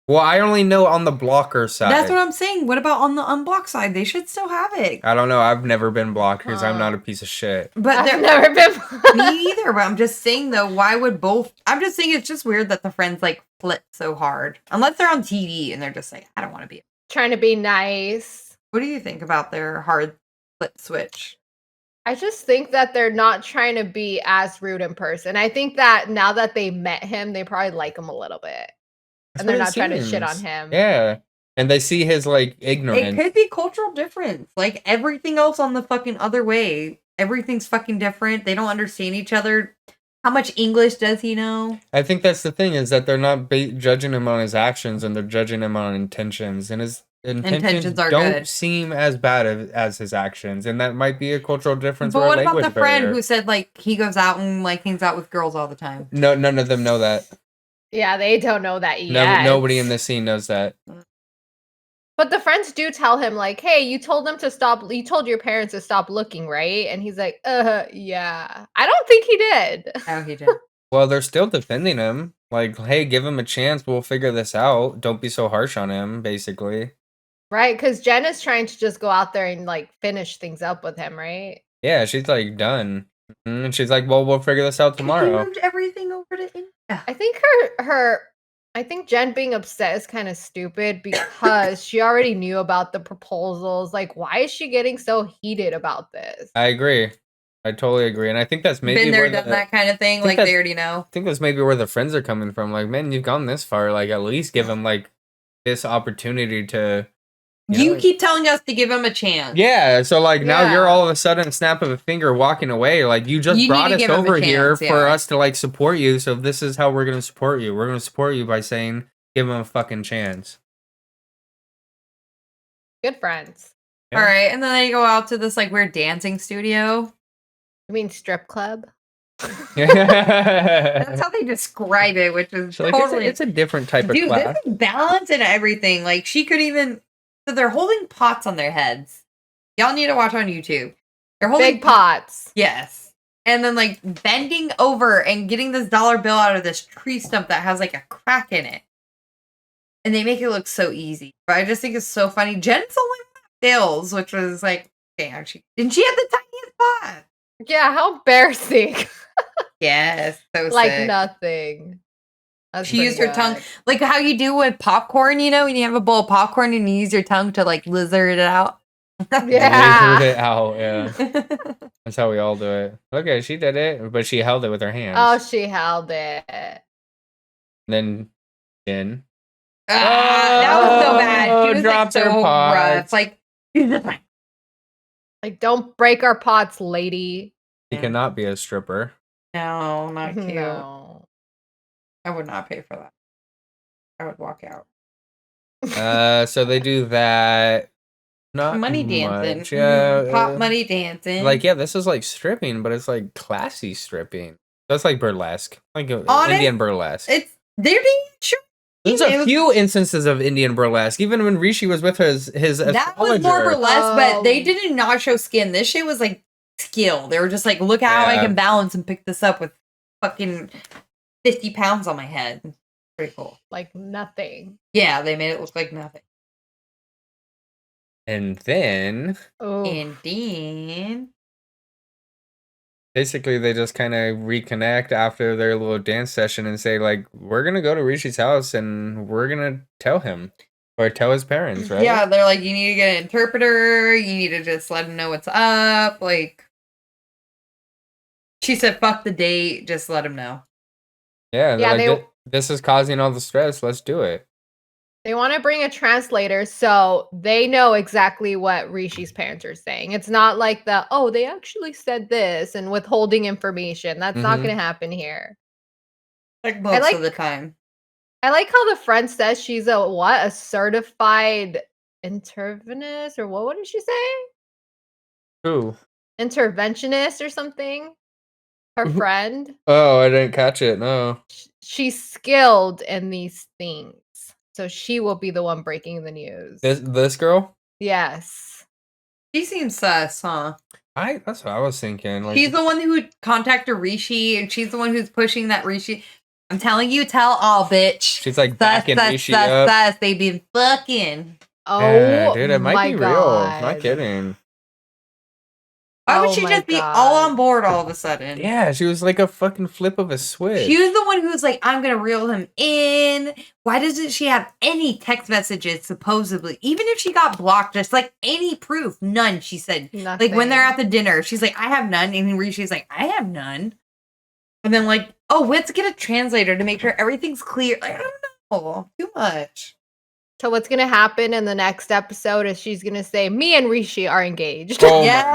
Well, I only know on the blocker side. That's what I'm saying. What about on the unblocked side? They should still have it. I don't know. I've never been blocked because I'm not a piece of shit. But I've never been. me either. But I'm just saying though, why would both? I'm just saying it's just weird that the friends like flip so hard, unless they're on TV and they're just like, I don't want to be. Trying to be nice. What do you think about their hard flip switch? I just think that they're not trying to be as rude in person. I think that now that they met him, they probably like him a little bit. That's And they're what it not trying to shit on seems. him. Yeah. And they see his like It ignorance. could be cultural difference. Like everything else on the fucking other way. Everything's fucking different. They don't understand each other. How much English does he know? I think that's the thing is that they're not judging him on his actions and they're judging him on intentions. And his intentions are don't good. seem as bad as his actions. And that might be a cultural difference. But or a what about the language friend barrier. who said like he goes out and like hangs out with girls all the time? No, none of them know that. Yeah, they don't know that No, yet. nobody in this scene knows that. But the friends do tell him, like, hey, you told them to stop. You told your parents to stop looking, right? And he's like, yeah. I don't think he did. Oh, he did. Well, they're still defending him. Like, hey, give him a chance. We'll figure this out. Don't be so harsh on him, basically. Right? Because Jen is trying to just go out there and, like, finish things up with him, right? Yeah, she's like done. And she's like, well, we'll figure this out He tomorrow. moved everything over to India. I think I think Jen being upset is kind of stupid because she already knew about the proposals. Like, why is she getting so heated about this? I agree. I totally agree. And I think that's maybe Been there, where done that kind of thing. Like they already know. I think that's maybe where the friends are coming from. Like, man, you've gone this far. Like, at least give him like this opportunity to. You keep telling us to give him a chance. Yeah, so like now you're Yeah. all of a sudden snap of a finger walking away. Like you just You need brought to us give him a over here chance, for yeah. us to like support you. So this is how we're gonna support you. We're gonna support you by saying give him a fucking chance. Good friends. Yeah. All right, and then they go out to this like weird dancing studio. You mean strip club? That's how they describe it, which is So, like, totally. it's a different type of Dude, class. this is balance and everything. Like she could even. So they're holding pots on their heads. Y'all need to watch on YouTube. They're holding Big pots. Yes. And then like bending over and getting this dollar bill out of this tree stump that has like a crack in it. And they make it look so easy. But I just think it's so funny. Jen's only bills, which was like, damn, she have the tiniest pot. Yeah, how embarrassing. Yes. So Like sick. nothing. That's She pretty used her good. tongue, like how you do with popcorn, you know, when you have a bowl of popcorn and you use your tongue to like lizard it out. Yeah. Lasered it out, yeah. That's how we all do it. Okay, she did it, but she held it with her hands. Oh, she held it. Then Jen. That was so bad. She was like, dropped her so rough. pots. Like, Like, don't break our pots, lady. She cannot be a stripper. no, not cute. No. I would not pay for that. I would walk out. So they do that. Not Money dancing. much, yeah. Pop money dancing. Like, yeah, this is like stripping, but it's like classy stripping. That's like burlesque, like Honest- Indian burlesque. They're being sure. There's a few instances of Indian burlesque, even when Rishi was with his That was more astrologer. burlesque, but they Oh. did not show skin. This shit was like skill. They were just like, look how I Yeah. can balance and pick this up with fucking 50 pounds on my head. Pretty cool. Like nothing. Yeah, they made it look like nothing. And then Oh. And then basically they just kind of reconnect after their little dance session and say like, we're gonna go to Rishi's house and we're gonna tell him Or tell his parents, right? Yeah, they're like, you need to get an interpreter. You need to just let him know what's up. Like, she said, fuck the date. Just let him know. Yeah, Yeah, like, they- this is causing all the stress. Let's do it. They want to bring a translator so they know exactly what Rishi's parents are saying. It's not like they actually said this and withholding information. That's not going to happen here. Like most of the time. I like how the friend says she's a certified interventionist, or what did she say? Who? Interventionist or something? Her friend? Oh, I didn't catch it. No. She's skilled in these things. So she will be the one breaking the news. This girl? Yes. She seems sus, huh? That's what I was thinking. Like, She's the one who contacted Rishi, and she's the one who's pushing that Rishi. I'm telling you, tell all, bitch. She's like backing Rishi up. Sus. They've been fucking. Oh, yeah, dude, it might my be God. real. I'm not kidding. Why would Oh she my just be God. all on board all of a sudden? Yeah, she was like a fucking flip of a switch. She was the one who's like, I'm gonna reel him in. Why doesn't she have any text messages, supposedly? Even if she got blocked, just like any proof. None, she said. Nothing. Like when they're at the dinner, she's like, I have none. And she's like, I have none. And then like, oh, let's get a translator to make sure everything's clear. Like, I don't know. Too much. So what's gonna happen in the next episode is she's gonna say, me and Rishi are engaged. Oh Yeah.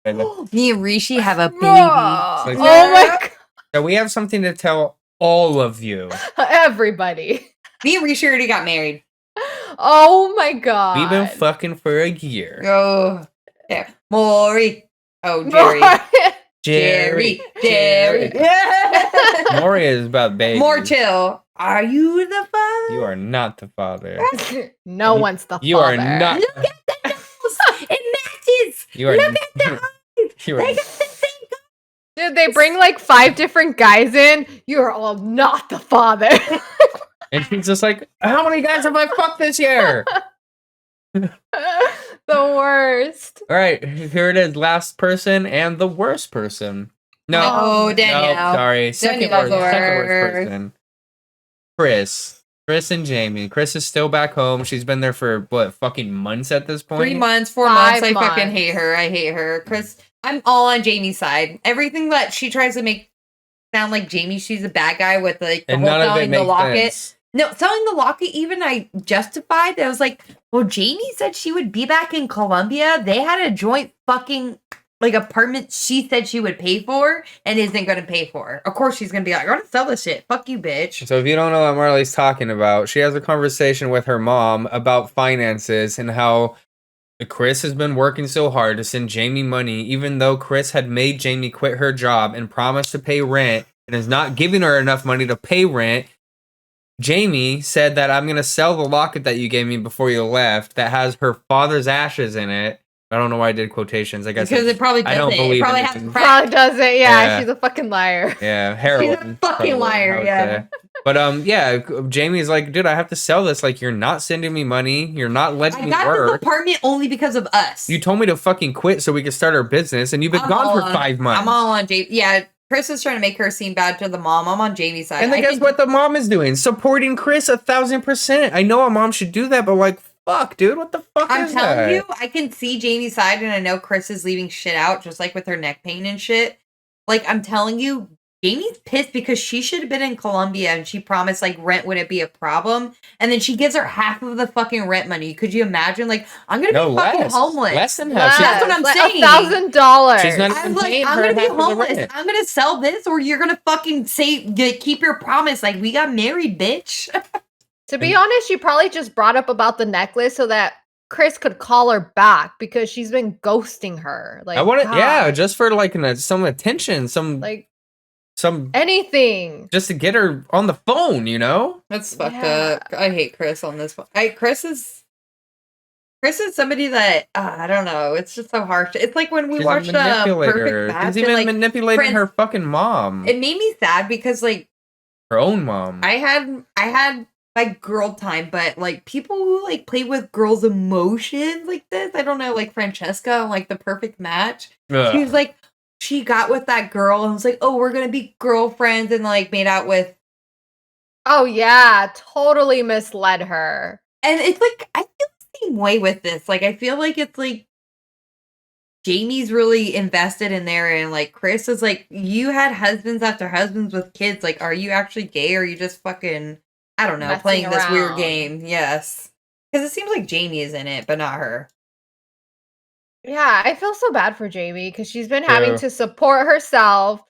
my Me and Rishi have a baby. Oh Like- my God. So we have something to tell all of you. Everybody. Me and Rishi already got married. Oh my God. We've been fucking for a year. Oh, yeah. Maury. Oh, Jerry. Jerry. Maury is about baby. More chill. Are you the father? You are not the father. No one's the You father. are not. Look at the nose. It matches. You are. Look at the eyes. You They are. got the same Dude, they bring like 5 different guys in. You are all not the father. And she's just like, how many guys have I fucked this year? The worst. All right, here it is. Last person and the worst person. No, Oh, no, Danielle. sorry. Second Danielle's worst. Second worst worst. person. Chris and Jamie. Chris is still back home. She's been there for what, fucking months at this point. 3 months, 4 5 months. I fucking months. hate her. I hate her. Chris, I'm all on Jamie's side. Everything that she tries to make sound like Jamie, she's a bad guy with like the And whole none of it selling the makes locket. sense. No, selling the locket, even I justified. I was like, well, Jamie said she would be back in Colombia. They had a joint fucking like apartment she said she would pay for and isn't going to pay for. Of course, she's going to be like, I'm going to sell this shit. Fuck you, bitch. So if you don't know what Marley's talking about, she has a conversation with her mom about finances and how Chris has been working so hard to send Jamie money, even though Chris had made Jamie quit her job and promised to pay rent and is not giving her enough money to pay rent. Jamie said that I'm going to sell the locket that you gave me before you left that has her father's ashes in it. I don't know why I did quotations. I guess Because it probably I doesn't. don't believe It probably anything. has Probably doesn't. Yeah, Yeah. she's a fucking liar. Yeah, heroin. fucking liar, I would yeah. say. But yeah, Jamie's like, dude, I have to sell this. Like, you're not sending me money. You're not letting I me got this work. apartment only because of us. You told me to fucking quit so we could start our business, and you've been I'm gone all for on- 5 months. I'm all on Jamie. Yeah, Chris is trying to make her seem bad to the mom. I'm on Jamie's side. And then I guess think- what the mom is doing? Supporting Chris 1,000%. I know a mom should do that, but like, fuck, dude, what the fuck I'm is telling that? you, I can see Jamie's side, and I know Chris is leaving shit out, just like with her neck pain and shit. Like, I'm telling you, Jamie's pissed because she should have been in Colombia, and she promised, like, rent wouldn't be a problem. And then she gives her half of the fucking rent money. Could you imagine? Like, I'm gonna No, be fucking less. homeless. Less than half. That's what I'm Like saying. $1,000. She's not I even was like, paying I'm her gonna be half of the homeless. rent. I'm gonna sell this, or you're gonna fucking keep your promise. Like, we got married, bitch. To be honest, she probably just brought up about the necklace so that Chris could call her back because she's been ghosting her. Like, I want to, yeah, God. just for like some attention, some anything. just to get her on the phone, you know? That's fucked Yeah. up. I hate Chris on this one. Chris is somebody that I don't know. It's just so harsh. It's like when we She's watched a manipulator. Perfect Match. She's and, even like, manipulating Prince- her fucking mom, It made me sad because like her own mom. I had like girl time, but like people who like play with girls' emotions like this. I don't know, like Francesca on like the Perfect Match. Ugh. She was like, she got with that girl and was like, oh, we're gonna be girlfriends, and like made out with. Oh yeah, totally misled her. And it's like, I feel the same way with this. Like, I feel like it's like Jamie's really invested in there, and like Chris is like, you had husbands after husbands with kids. Like, are you actually gay, or are you just fucking, I don't know, Messing playing this weird around. game? Yes. Because it seems like Jamie is in it, but not her. Yeah, I feel so bad for Jamie because she's been having Yeah. to support herself.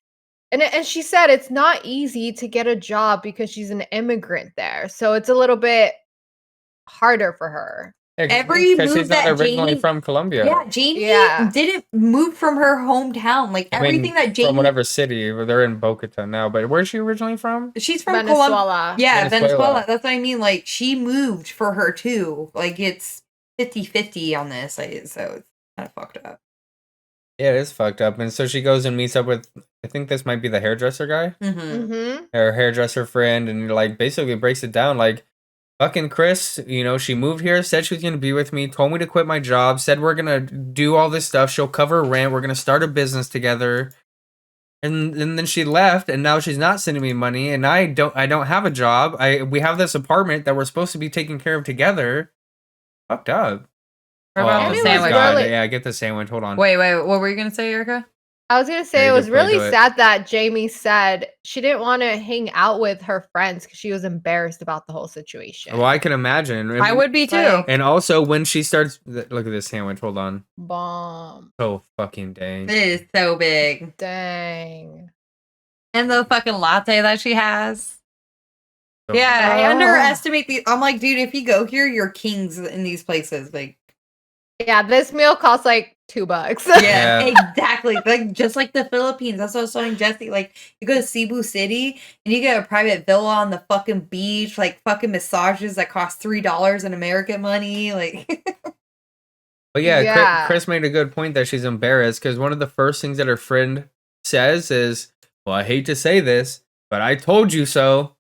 And she said it's not easy to get a job because she's an immigrant there. So it's a little bit harder for her. Every because move she's not that originally Jamie- from Colombia. Yeah, Jamie Yeah. didn't move from her hometown. Like, I mean, everything that Jamie... from whatever city, they're in Bogota now. But where's she originally from? She's from Venezuela. Yeah, Venezuela. Venezuela. That's what I mean. Like, she moved for her too. Like, it's 50-50 on this. Like, so it's kind of fucked up. Yeah, it is fucked up. And so she goes and meets up with, I think this might be the hairdresser guy, Mm-hmm. her hairdresser friend, and like basically breaks it down like, fucking Chris, you know, she moved here, said she was gonna be with me, told me to quit my job, said we're gonna do all this stuff, she'll cover rent, we're gonna start a business together. And then she left, and now she's not sending me money, and I don't have a job. We have this apartment that we're supposed to be taking care of together. Fucked up. What about And the it was sandwich? really- Yeah, get the sandwich. Hold on. Wait, what were you gonna say, Erica? I was gonna say Yeah, it you was can play really to it. sad that Jamie said she didn't want to hang out with her friends because she was embarrassed about the whole situation. Well, I can imagine. I would be too. Like- And also, when she starts, look at this sandwich. Hold on. Bomb. So fucking dang. It is so big. Dang. And the fucking latte that she has. So Yeah, I Oh. underestimate the. I'm like, dude, if you go here, you're kings in these places. Like, Yeah, this meal costs like $2. yeah, Yeah. exactly. Like, just like the Philippines. That's what I was telling Jesse. Like, you go to Cebu City and you get a private villa on the fucking beach, like fucking massages that cost $3 in American money. Like, But yeah, Yeah. Chris made a good point that she's embarrassed because one of the first things that her friend says is, "Well, I hate to say this, but I told you so."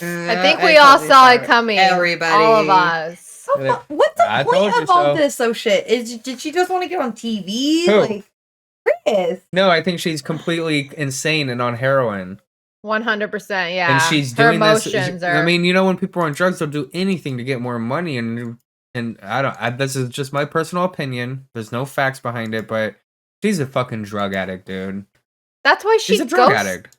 I think we all saw it coming. Everybody. All of us. What's the I told point you of all so. this? So shit. Did she just want to get on TV? Who? Like, Chris. No, I think she's completely insane and on heroin. 100%. Yeah. And she's Her doing this. emotions I are. mean, you know, when people are on drugs, they'll do anything to get more money. And this is just my personal opinion. There's no facts behind it, but she's a fucking drug addict, dude. That's why she She's a drug goes addict.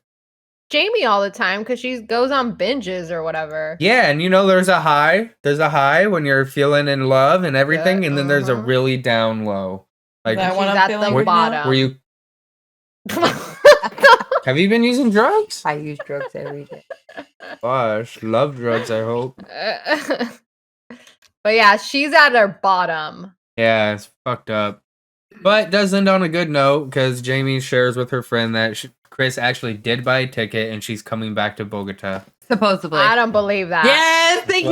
Jamie all the time because she goes on binges or whatever. Yeah, and you know, there's a high. There's a high when you're feeling in love and everything, and then there's a uh-huh. really down low. Like, That She's one I'm at feeling the right now? bottom. were you? Have you been using drugs? I use drugs every day. Gosh, love drugs. I hope. But yeah, she's at her bottom. Yeah, it's fucked up. But does end on a good note because Jamie shares with her friend that Chris actually did buy a ticket and she's coming back to Bogota. Supposedly. I don't believe that. Yes, thank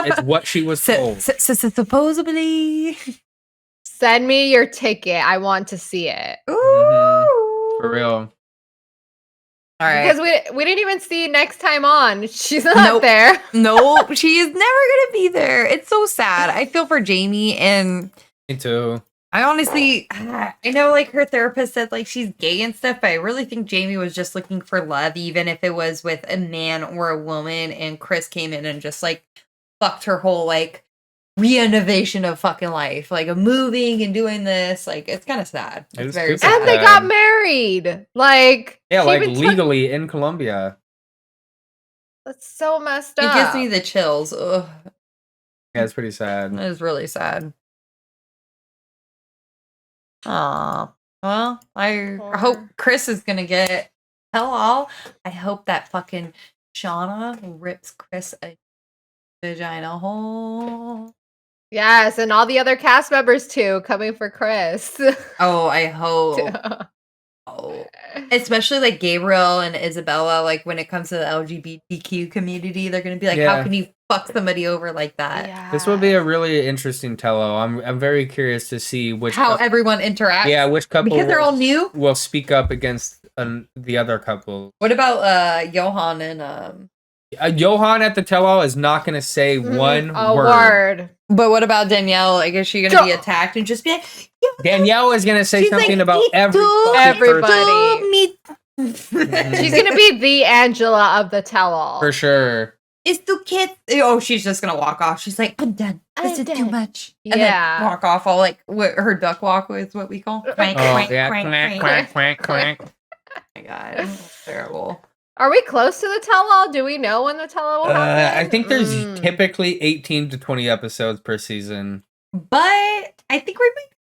It's what she was told. Supposedly. Send me your ticket. I want to see it. Ooh. For real. All right. Because we didn't even see next time on. She's not Nope. there. Nope, she is never gonna be there. It's so sad. I feel for Jamie, and Me too. I honestly, I know like her therapist said like she's gay and stuff, but I really think Jamie was just looking for love, even if it was with a man or a woman. And Chris came in and just like fucked her whole like re-innovation of fucking life, like moving and doing this. Like, it's kind of sad. It It's is very super sad. And they got married. Like, Yeah, she like even took- legally in Colombia. That's so messed It up. gives me the chills. Ugh, Yeah, it's pretty sad. it is really sad. Aw. Well, I Poor- hope Chris is gonna get hell all. I hope that fucking Shauna rips Chris a vagina hole. Yes, and all the other cast members too, coming for Chris. Oh, I hope. Oh. Especially like Gabriel and Isabella, like when it comes to the LGBTQ community, they're gonna be like, Yeah. how can you fuck somebody over like that? This would be a really interesting tell-all. I'm very curious to see which How couple, everyone interacts. which couple Because they're will, all new. will speak up against the other couple. What about Johan and Johan at the tell-all is not going to say one a word. word. But what about Danielle? Like, is she gonna be attacked and just be like, Danielle is going to say She's something like, about "Me every too, fucking everybody." person. me? She's gonna be the Angela of the tell-all. For sure. it's the kid. Oh, she's just gonna walk off. She's like, I'm done. This is too much. And Yeah. then walk off. All like what her duck walk is what we call. Quank, Oh, quank, yeah. quank, Quack, quank. quack, quack, quack. Oh my god, that's terrible. Are we close to the tell-all? Do we know when the tell-all will happen? I think there's Mm. typically 18 to 20 episodes per season. But I think we're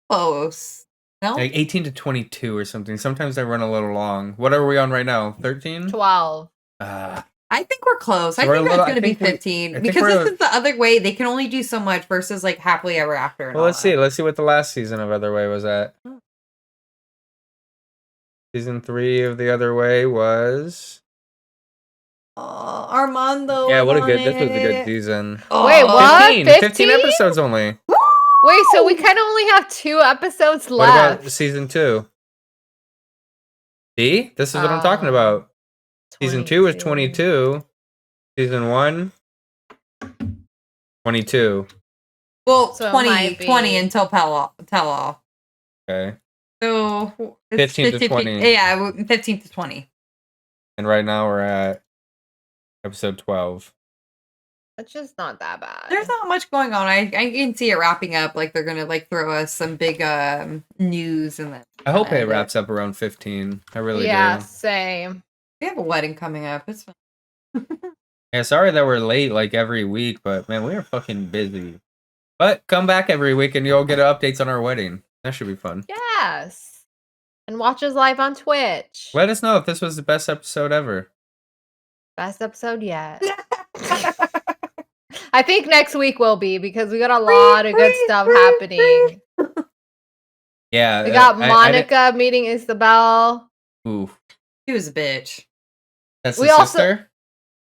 close. No, Like 18 to 22 or something. Sometimes they run a little long. What are we on right now? 13? 12. I think we're close. I So we're think a little- that's I going to be think we- 15 I think because we're- this is the other way. They can only do so much versus like happily ever after. And Well, all let's see. that. Let's see what the last season of Other Way was at. Season 3 of The Other Way was... Armando. Yeah, what a was good... on This was a good it. season. Wait, what? 15 episodes only. Wait, so we kind of only have 2 episodes What left. about season 2? See? This is what I'm talking about. Season 2 is 22. Season 1, 22. Well, So it 20, might be- 20 until tell all. Okay. So it's 15 to 20. Yeah, 15 to 20. And right now we're at episode 12. That's just not that bad. There's not much going on. I can see it wrapping up. Like they're gonna like throw us some big news and then. I hope it wraps up around 15. I really Yeah, do. same. We have a wedding coming up. It's fine. Yeah, sorry that we're late like every week, but man, we are fucking busy. But come back every week and you'll get updates on our wedding. That should be fun. Yes. And watch us live on Twitch. Let us know if this was the best episode ever. Best episode yet. I think next week will be because we got a lot of good stuff happening. Yeah. We got I Monica meeting Isabel. Ooh. She was a bitch. That's We the also- sister?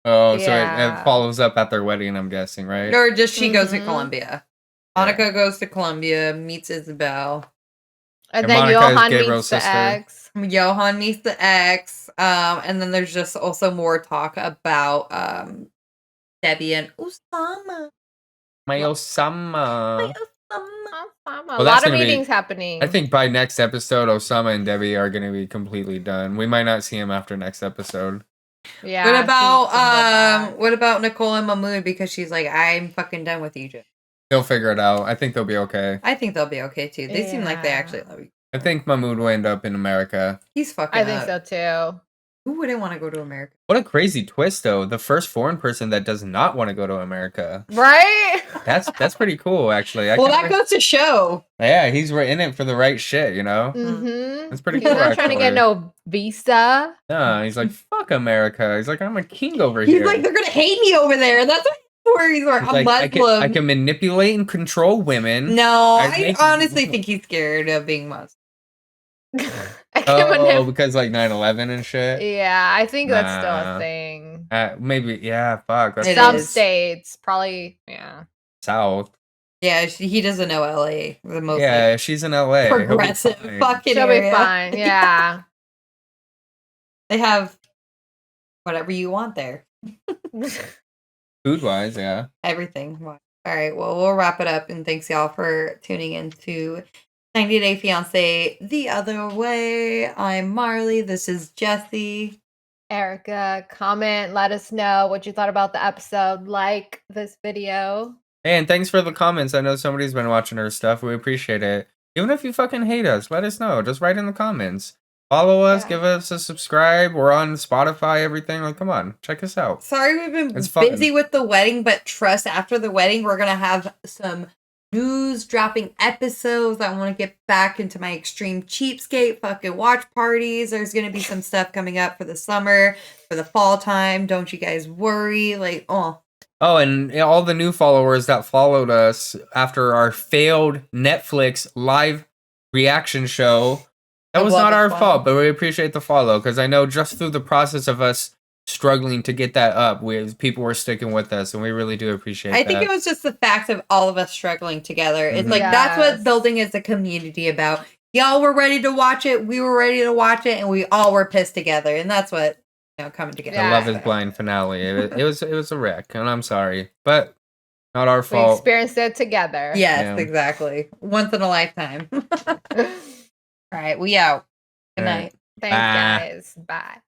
Oh, so Yeah. it follows up at their wedding, I'm guessing, right? Or just she goes to Mhm. Colombia. Monica goes to Colombia, meets Isabel. And And then Monica is Johan Gabriel's meets the sister. ex. Johan meets the ex. And then there's just also more talk about Debbie and Osama. My Osama. A Well, that's lot of gonna be- meetings happening. I think by next episode, Osama and Debbie are going to be completely done. We might not see him after next episode. Yeah. What about Nicole and Mahmoud? Because she's like, I'm fucking done with Egypt. They'll figure it out. I think they'll be okay. I think they'll be okay too. They seem like they Yeah. actually love you. I think Mahmoud will end up in America. He's fucking I think up. so too. Who wouldn't want to go to America? What a crazy twist, though. The first foreign person that does not want to go to America. Right? That's pretty cool, actually. Well, that goes to show. Yeah, he's in it for the right shit, you know? Mm-hmm. That's pretty He's cool, not trying to get actually. no visa. No, he's like, fuck America. He's like, I'm a king over He's here. like, they're gonna hate me over there. That's where he's like, He's I'm like, Muslim. I can manipulate and control women. No, I I make- honestly think he's scared of being Muslim. Oh, because like 9/11 and shit? Yeah, I think that's still Nah. a thing. Maybe, yeah, fuck. That's It Some is. states, probably, yeah. South. Yeah, he doesn't know LA. The most Yeah, she's in LA. He'll be progressive fine. fucking She'll area. be fine. Yeah. They have whatever you want there. Food-wise, yeah. Everything. All right. Well, we'll wrap it up. And thanks, y'all, for tuning in to 90 Day Fiancé The Other Way. I'm Marley. This is Jesse. Erica, comment, let us know what you thought about the episode. Like this video. Hey, and thanks for the comments. I know somebody's been watching our stuff. We appreciate it. Even if you fucking hate us, let us know. Just write in the comments. Follow us, Yeah. give us a subscribe. We're on Spotify, everything. Like, come on, check us out. Sorry we've been It's fun. busy with the wedding, but trust after the wedding, we're going to have some news dropping episodes. I want to get back into my extreme cheapskate fucking watch parties. There's going to be some stuff coming up for the summer, for the fall time. Don't you guys worry. Like, oh. Oh, and all the new followers that followed us after our failed Netflix live reaction show. That I was love not it, our fun. fault, but we appreciate the follow because I know just through the process of us struggling to get that up, people were sticking with us, and we really do appreciate I that. think it was just the fact of all of us struggling together. It's Mhm. like that's Yes. what building is a community about. Y'all were ready to watch it, we were ready to watch it, and we all were pissed together. And that's what coming together. The Yeah. Love is Blind finale. It was a wreck, and I'm sorry, but not our We fault. experienced it together. Yes, Yeah. exactly. Once in a lifetime. All right, we out. Good All right. night. Thanks, Bye. guys. Bye.